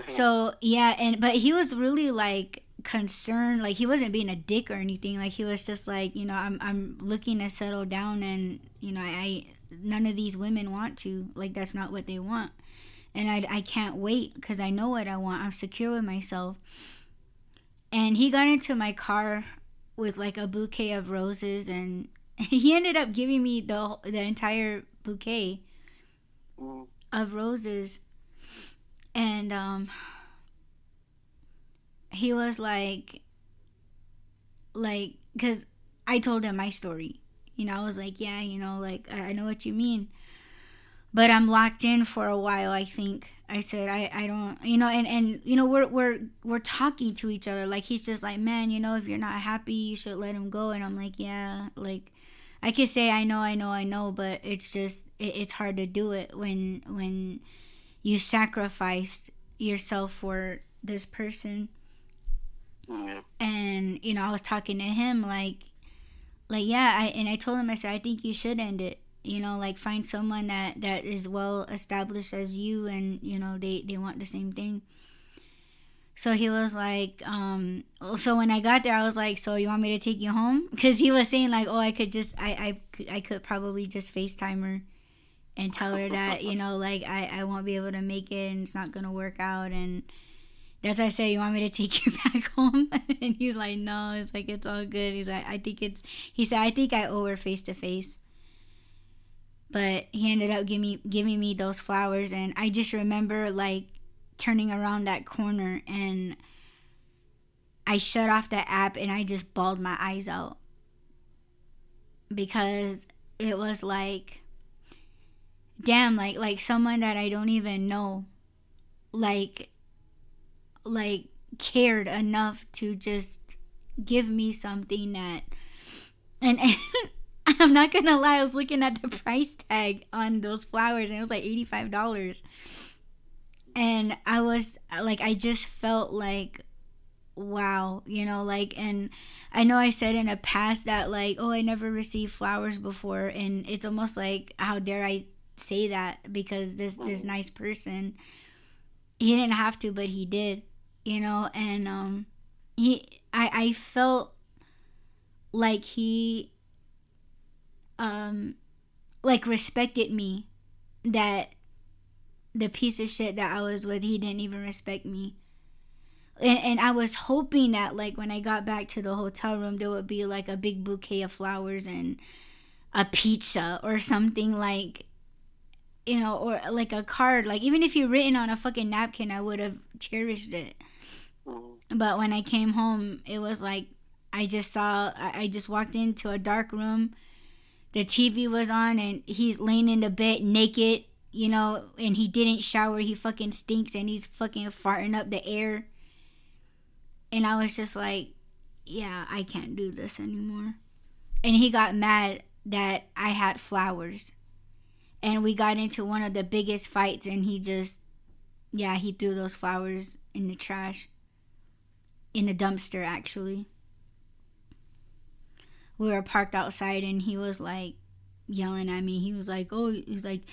So yeah, but he was really like concerned, like he wasn't being a dick or anything. Like, he was just like, I'm looking to settle down, and I none of these women want to, like, that's not what they want. And I can't wait because I know what I want. I'm secure with myself. And he got into my car with like a bouquet of roses, and he ended up giving me the entire bouquet of roses. And he was like, because I told him my story. I was like, yeah, like, I know what you mean. but I'm locked in for a while. I think I said I don't, and we're talking to each other. Like, he's just like, man, if you're not happy, you should let him go. And I'm like, yeah, like, I could say I know, but it's just it's hard to do it when you sacrificed yourself for this person. Yeah. And I was talking to him like yeah, I told him, I said, I think you should end it. Like, find someone that is well established as you, and they want the same thing. So he was like, so when I got there, I was like, so you want me to take you home? Because he was saying like, oh, I could just I could probably just FaceTime her and tell her that like I won't be able to make it and it's not gonna work out. And that's why I said, you want me to take you back home? And he's like, no. It's like, it's all good. He's like, he said, I think I owe her face to face. But he ended up giving me those flowers. And I just remember like turning around that corner, and I shut off the app and I just bawled my eyes out. Because it was like, damn, like someone that I don't even know, like cared enough to just give me something that, and I'm not gonna lie, I was looking at the price tag on those flowers and it was like $85. And I was like, I just felt like, wow, like, and I know I said in the past that like, oh, I never received flowers before, and it's almost like, how dare I say that, because this nice person, he didn't have to, but he did, and I felt like he like respected me, that the piece of shit that I was with, he didn't even respect me. And I was hoping that like when I got back to the hotel room, there would be like a big bouquet of flowers and a pizza or something, like, or like a card, like even if you written on a fucking napkin, I would have cherished it. But when I came home, it was like, I just walked into a dark room, the TV was on, and he's laying in the bed naked, and he didn't shower, he fucking stinks, and he's fucking farting up the air. And I was just like, yeah, I can't do this anymore. And he got mad that I had flowers. And we got into one of the biggest fights, and he threw those flowers in the trash. In the dumpster, actually. We were parked outside, and he was like yelling at me. He was like, oh, he's like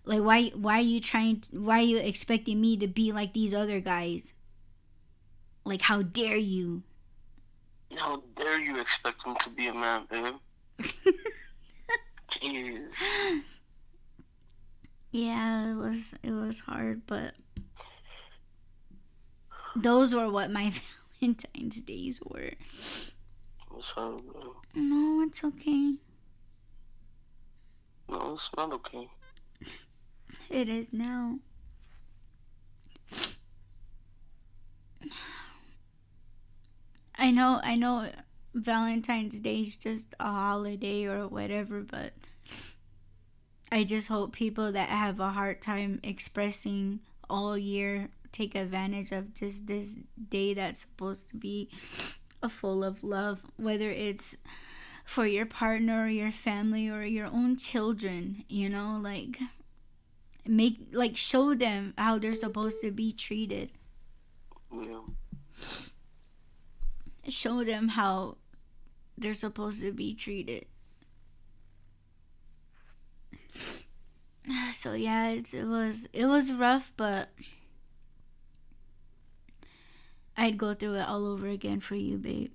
why are you expecting me to be like these other guys? Like, how dare you? How dare you expect him to be a man, babe? Jeez. Yeah, it was hard, but those were what my Valentine's days were. What's hard, bro? No, it's okay. No, it's not okay. It is now. I know Valentine's Day is just a holiday or whatever, but I just hope people that have a hard time expressing all year take advantage of just this day that's supposed to be full of love, whether it's for your partner or your family or your own children, like show them how they're supposed to be treated. Yeah. Show them how they're supposed to be treated. So yeah, it was rough, but I'd go through it all over again for you, babe.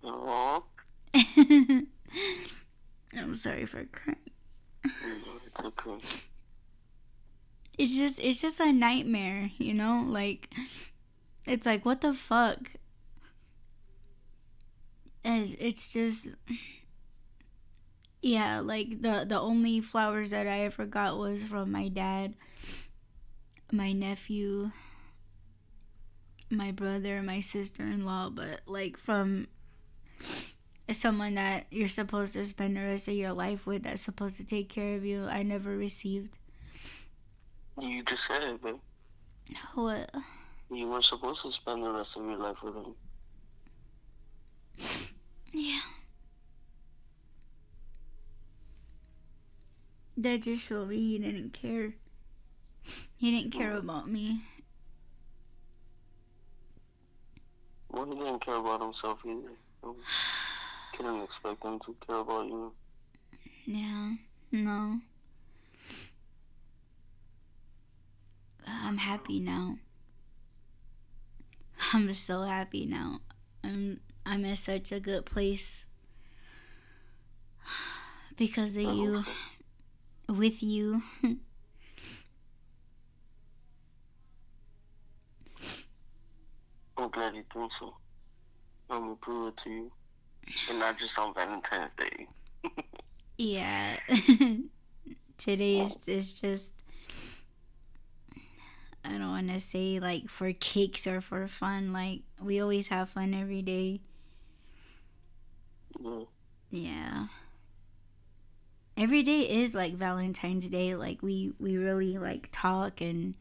Aww. I'm sorry for crying. It's okay. It's just a nightmare, like, it's like, what the fuck? And it's just, yeah, like the only flowers that I ever got was from my dad, my nephew, my brother, my sister-in-law, but like from someone that you're supposed to spend the rest of your life with, that's supposed to take care of you, I never received. You just said it, babe. What? You were supposed to spend the rest of your life with him. Yeah. That just showed me he didn't care. He didn't care about me. Well, he didn't care about himself either. Couldn't expect him to care about you. Yeah. No. I'm happy now. I'm so happy now. I'm in such a good place because of you. With you. I'm glad you think so. I'm gonna prove it to you. And not just on Valentine's Day. Yeah. Today is just, I don't want to say like for kicks or for fun. Like, we always have fun every day. Yeah. Yeah. Every day is like Valentine's Day. Like, we really like talk, and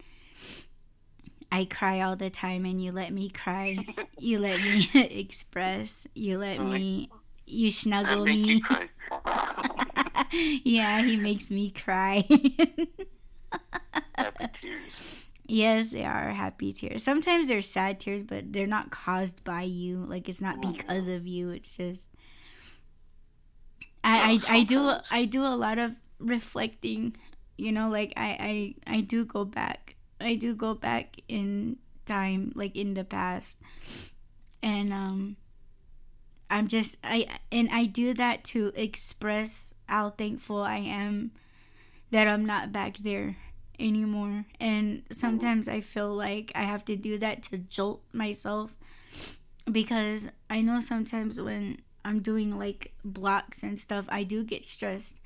I cry all the time and you let me cry. You let me express. You snuggle me. You cry. Yeah, he makes me cry. Happy tears. Yes, they are happy tears. Sometimes they're sad tears, but they're not caused by you. Like, it's not because of you. It's just I do a lot of reflecting. Like, I do go back. I do go back in time, like in the past, and I do that to express how thankful I am that I'm not back there anymore. And sometimes I feel like I have to do that to jolt myself, because I know sometimes when I'm doing like blocks and stuff, I do get stressed.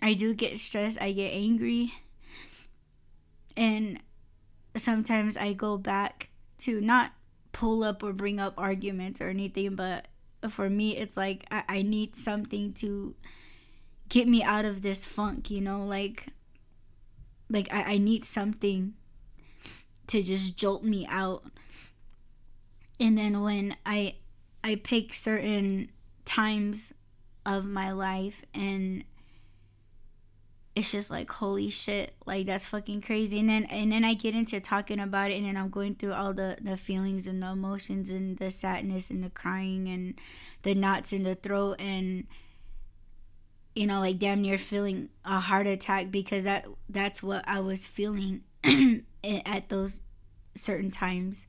I get angry, and sometimes I go back to not pull up or bring up arguments or anything, but for me it's like I need something to get me out of this funk, like I need something to just jolt me out. And then when I pick certain times of my life, and it's just like, holy shit, like, that's fucking crazy. And then I get into talking about it, and then I'm going through all the feelings and the emotions and the sadness and the crying and the knots in the throat, and like damn near feeling a heart attack, because that's what I was feeling at those certain times.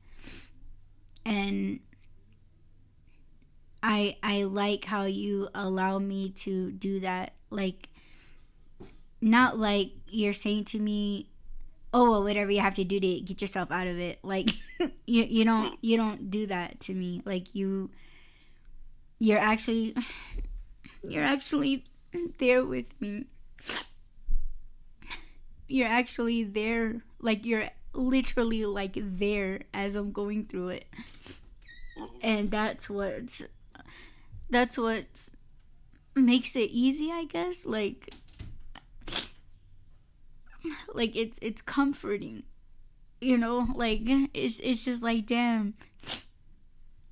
And I like how you allow me to do that. Like, not like you're saying to me, oh, well, whatever you have to do to get yourself out of it. Like, you don't do that to me. Like, you're actually there with me. You're actually there. Like, you're literally like there as I'm going through it. And that's what makes it easy, I guess. Like it's comforting, like it's just like, damn.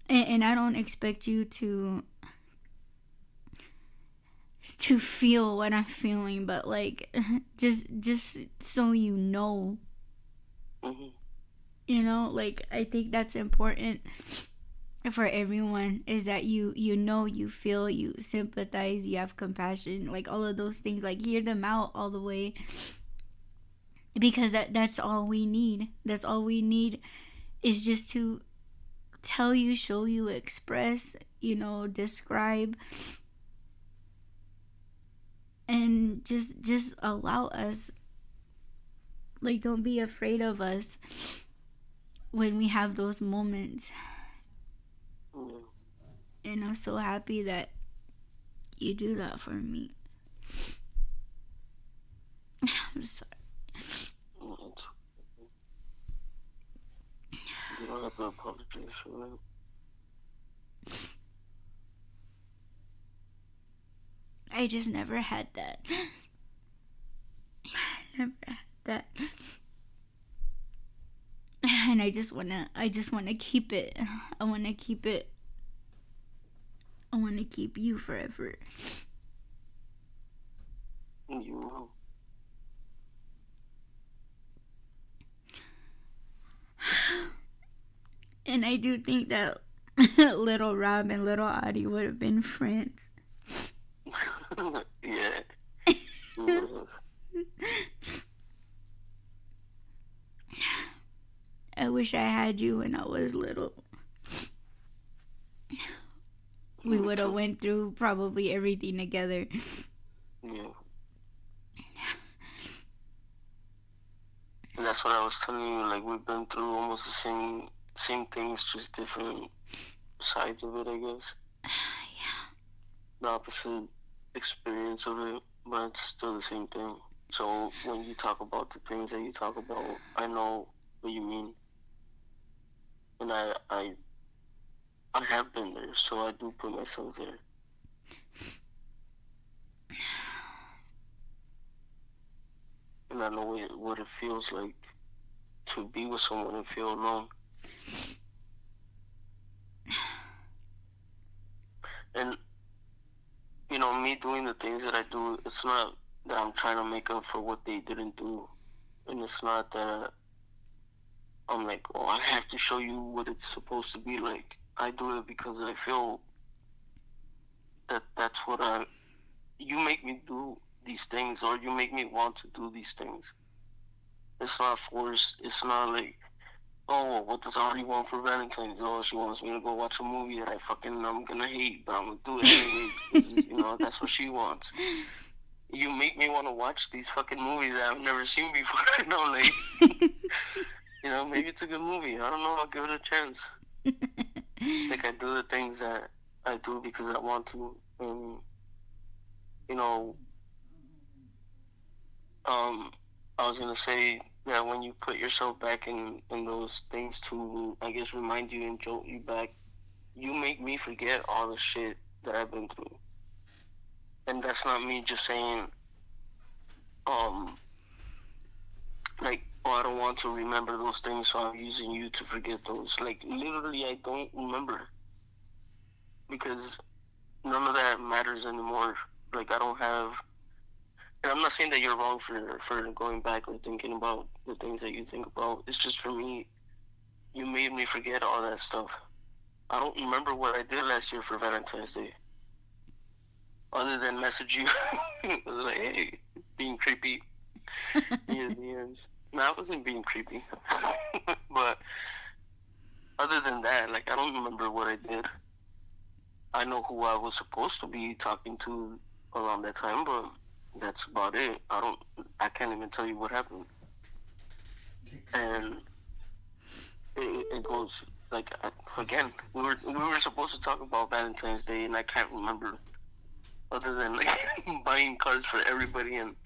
And I don't expect you to feel what I'm feeling, but like just so you know. Like, I think that's important for everyone, is that you feel, you sympathize, you have compassion, like all of those things, like hear them out all the way, because that's all we need. That's all we need, is just to tell you, show you, express, describe, and just allow us. Like, don't be afraid of us when we have those moments. And I'm so happy that you do that for me. I'm sorry. You don't have to apologize for that. I just never had that. Never had that. And I just wanna keep it. I wanna keep it. I wanna keep you forever. You will. And I do think that little Rob and little Audie would have been friends. Yeah. I wish I had you when I was little. We would have went through probably everything together. Yeah. And that's what I was telling you. Like, we've been through almost the same things, just different sides of it, I guess. Yeah. The opposite experience of it, but it's still the same thing. So when you talk about the things that you talk about, I know what you mean. And I have been there, so I do put myself there. And I know what it feels like to be with someone and feel alone. And, you know, me doing the things that I do, it's not that I'm trying to make up for what they didn't do. And it's not that I'm like, oh, I have to show you what it's supposed to be like. I do it because I feel that that's what you make me do these things, or you make me want to do these things. It's not forced. It's not like, oh, what does Audie want for Valentines? Oh, she wants me to go watch a movie that I'm gonna hate, but I'm gonna do it anyway because, you know, that's what she wants. You make me want to watch these fucking movies that I've never seen before. You know, like, you know, maybe it's a good movie. I don't know. I'll give it a chance. Like, I do the things that I do because I want to. And, you know, I was gonna say that when you put yourself back in those things to, I guess, remind you and jolt you back, you make me forget all the shit that I've been through. And that's not me just saying, like, oh, I don't want to remember those things, so I'm using you to forget those. Like, literally, I don't remember. Because none of that matters anymore. Like, I don't have... And I'm not saying that you're wrong for going back or thinking about the things that you think about. It's just, for me, you made me forget all that stuff. I don't remember what I did last year for Valentine's Day. Other than message you. Like, hey, being creepy. DMs. No, I wasn't being creepy. But other than that, like, I don't remember what I did. I know who I was supposed to be talking to around that time, but that's about it. I can't even tell you what happened. And it goes, like, again, we were supposed to talk about Valentine's Day, and I can't remember, other than, like, buying cards for everybody and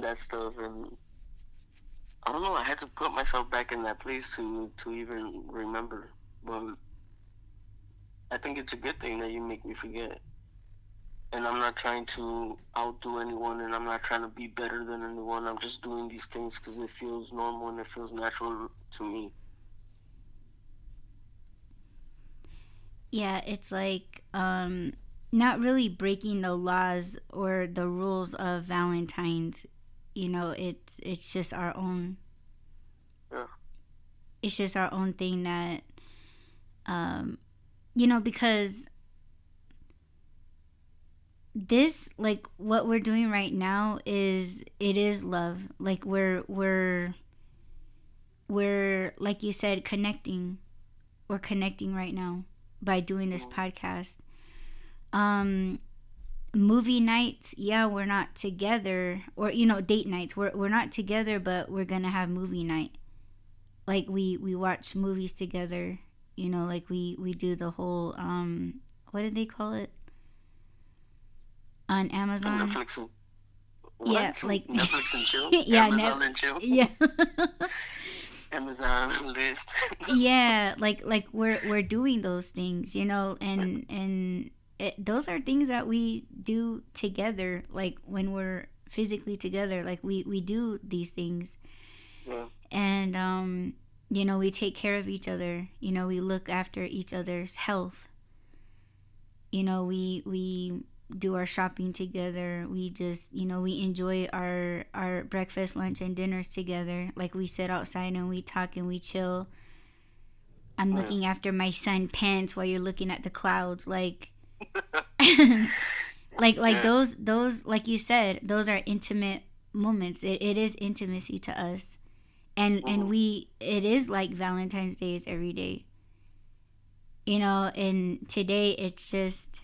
that stuff. And I don't know, I had to put myself back in that place to even remember. But I think it's a good thing that you make me forget. And I'm not trying to outdo anyone, and I'm not trying to be better than anyone. I'm just doing these things because it feels normal and it feels natural to me. Yeah, it's like not really breaking the laws or the rules of Valentine's. You know, it's just our own. Yeah. It's just our own thing that, you know, because this, like, what we're doing right now is love. Like, we're like you said, connecting. We're connecting right now by doing this podcast. Movie nights, yeah, we're not together, or, you know, date nights, we're not together, but we're gonna have movie night. Like, we watch movies together, you know, like we do the whole what did they call it on Amazon? Netflix and yeah, like Netflix and chill. Yeah, Amazon and chill. Yeah. Amazon list. Yeah, like we're doing those things, you know, and those are things that we do together, like when we're physically together, like we do these things. Yeah. And you know, we take care of each other, you know, we look after each other's health, you know, we do our shopping together, we just, you know, we enjoy our breakfast, lunch, and dinners together, like we sit outside and we talk and we chill. I'm Yeah. looking after my son pants while you're looking at the clouds, like like Yeah. those like you said, those are intimate moments. It is intimacy to us. And Mhm. we, it is like Valentine's Day is every day, you know. And today it's just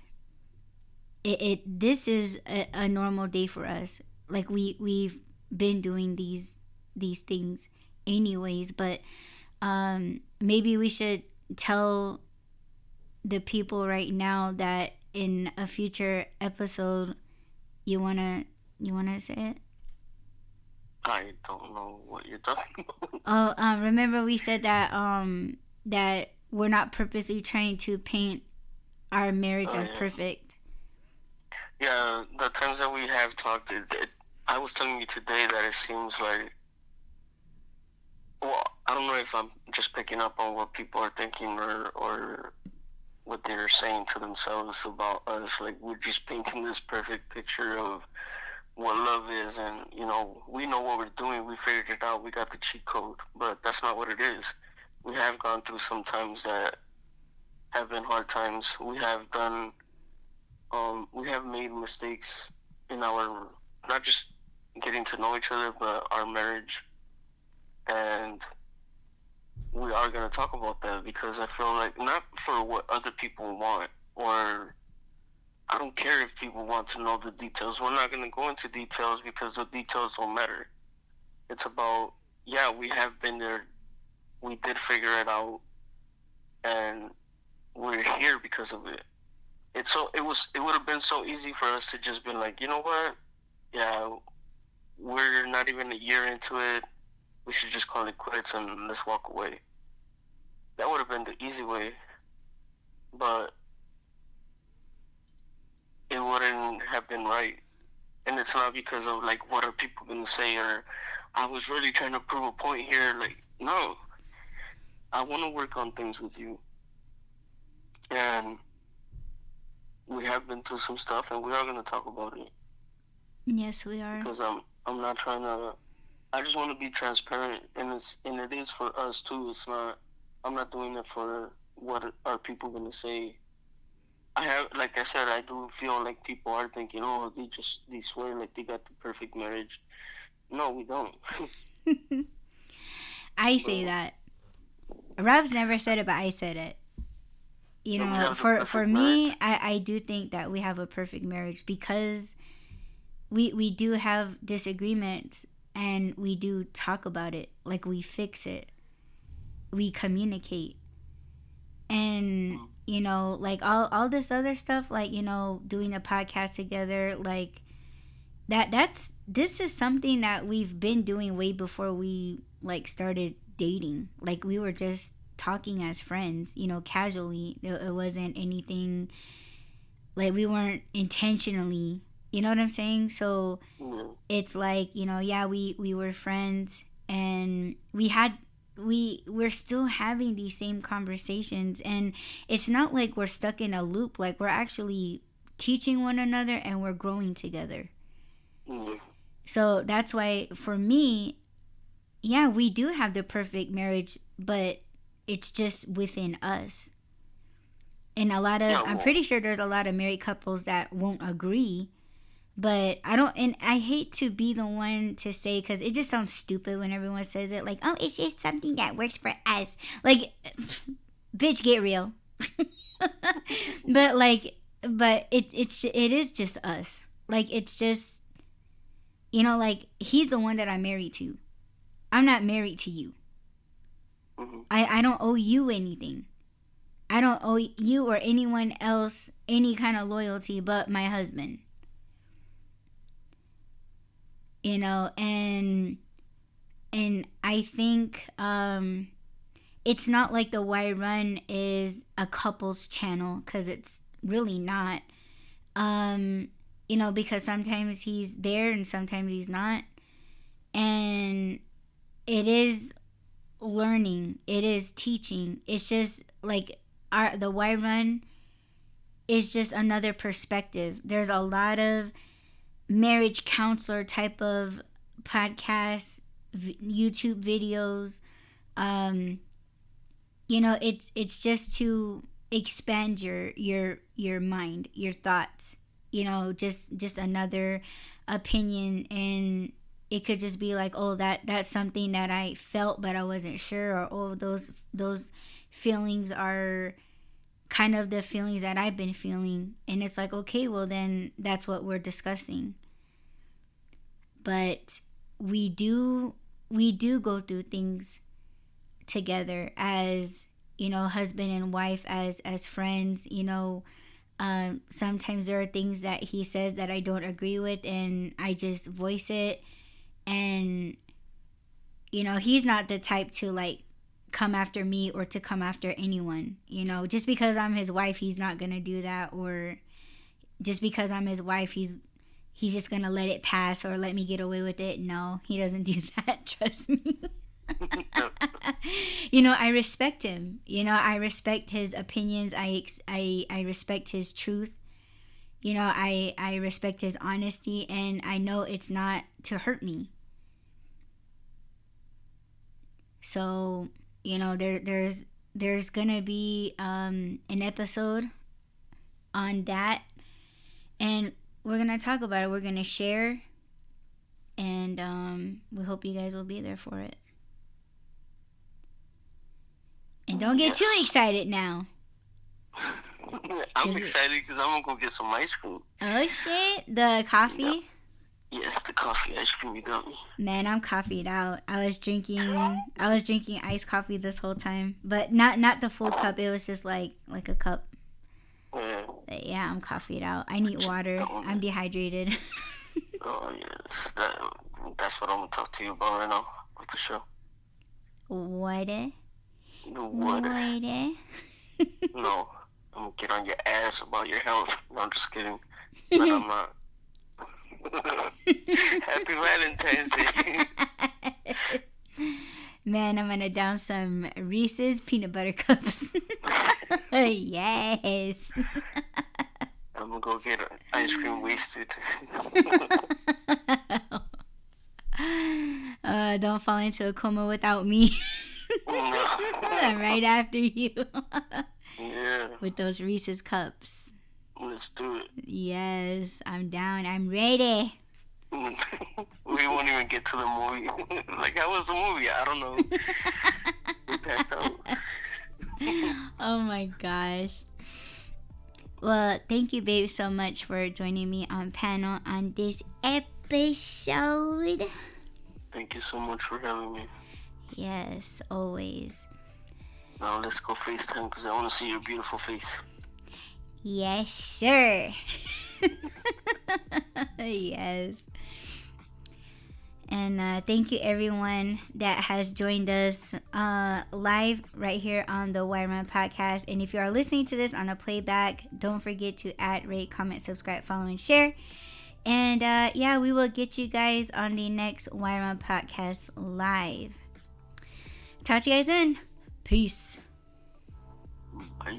it this is a normal day for us, like we've been doing these things anyways. But maybe we should tell the people right now that in a future episode, you wanna say it. I don't know what you're talking about. Oh, remember we said that we're not purposely trying to paint our marriage Oh as yeah. perfect. Yeah, the times that we have talked, I was telling you today that it seems like, well, I don't know if I'm just picking up on what people are thinking or what they're saying to themselves about us. Like, we're just painting this perfect picture of what love is, and, you know, we know what we're doing. We figured it out. We got the cheat code, but that's not what it is. We have gone through some times that have been hard times. We have made mistakes in our, not just getting to know each other, but our marriage. And we are going to talk about that because I feel like, not for what other people want, or I don't care if people want to know the details. We're not going to go into details because the details don't matter. It's about, yeah, we have been there. We did figure it out, and we're here because of it. It would have been so easy for us to just been like, you know what? Yeah, we're not even a year into it. We should just call it quits and let's walk away. That would have been the easy way, but it wouldn't have been right. And it's not because of like what are people gonna say, or I was really trying to prove a point here. Like, no, I want to work on things with you, and we have been through some stuff, and we are gonna talk about it Yes, we are. because I'm not trying to. I just want to be transparent, and it is for us too. It's not. I'm not doing it for what are people gonna say. I have, like I said, I do feel like people are thinking, oh, they swear like they got the perfect marriage. No, we don't. I say But that. Rob's never said it, but I said it. You that we know, have the for perfect marriage. me, I do think that we have a perfect marriage because we do have disagreements and we do talk about it. Like we fix it. We communicate. And you know, like all this other stuff, like, you know, doing a podcast together, like that's this is something that we've been doing way before we like started dating. Like we were just talking as friends, you know, casually. It wasn't anything, like we weren't intentionally, you know what I'm saying? So Yeah. it's like, you know, yeah, we were friends, and we're still having these same conversations, and it's not like we're stuck in a loop. Like we're actually teaching one another and we're growing together. Yeah. So that's why for me, yeah, we do have the perfect marriage, but it's just within us. And Yeah. I'm Well, pretty sure there's a lot of married couples that won't agree. But I don't, and I hate to be the one to say, because it just sounds stupid when everyone says it, like, oh, it's just something that works for us. Like, bitch, get real. but like, but it is just us. Like, it's just, you know, like, he's the one that I'm married to. I'm not married to you. hmm I don't owe you anything. I don't owe you or anyone else any kind of loyalty but my husband. You know, and I think it's not like the Why Run is a couples channel, because it's really not. Because sometimes he's there and sometimes he's not. And it is learning. It is teaching. It's just like the Y Run is just another perspective. There's a lot of marriage counselor type of podcasts, YouTube videos. It's just to expand your mind, your thoughts. Just another opinion, and it could just be like, oh, that's something that I felt but I wasn't sure, or oh, those feelings are kind of the feelings that I've been feeling, and it's like, okay, well then that's what we're discussing. But we do go through things together as husband and wife, as friends. Sometimes there are things that he says that I don't agree with, and I just voice it. And he's not the type to like come after me or to come after anyone. Just because I'm his wife, he's not gonna do that. Or just because I'm his wife, he's just gonna let it pass or let me get away with it. No, he doesn't do that. Trust me. I respect him. I respect his opinions. I respect his truth. I respect his honesty, and I know it's not to hurt me. So, there's gonna be an episode on that, and we're gonna talk about it. We're gonna share, and we hope you guys will be there for it. And don't get too excited now. I'm excited because I'm gonna go get some ice cream. Oh shit! The coffee? Yeah. Yes, the coffee ice cream you got me. Man, I'm coffeeed out. I was drinking iced coffee this whole time, but not the full cup. It was just like a cup. Yeah. But yeah, I'm coffeeed out. I need water. I'm dehydrated. Oh yes, that's what I'm gonna talk to you about right now with the show. Water. The water. No, I'm gonna get on your ass about your health. No, I'm just kidding. But I'm not. Happy Valentine's Day. Man, I'm gonna down some Reese's peanut butter cups. Yes. I'm gonna go get ice cream wasted. Don't fall into a coma without me. Right after you. Yeah. With those Reese's cups. Let's do it. Yes, I'm down. I'm ready. We won't even get to the movie. Like, how was the movie? I don't know. We passed out. Oh my gosh. Well, thank you, babe, so much for joining me on panel on this episode. Thank you so much for having me. Yes, always. Now let's go FaceTime because I want to see your beautiful face. Yes, sir. Yes. And thank you everyone that has joined us live right here on the Y Run podcast. And if you are listening to this on a playback, don't forget to add, rate, comment, subscribe, follow, and share. And yeah, we will get you guys on the next Y Run podcast live. Talk to you guys then. Peace. Bye.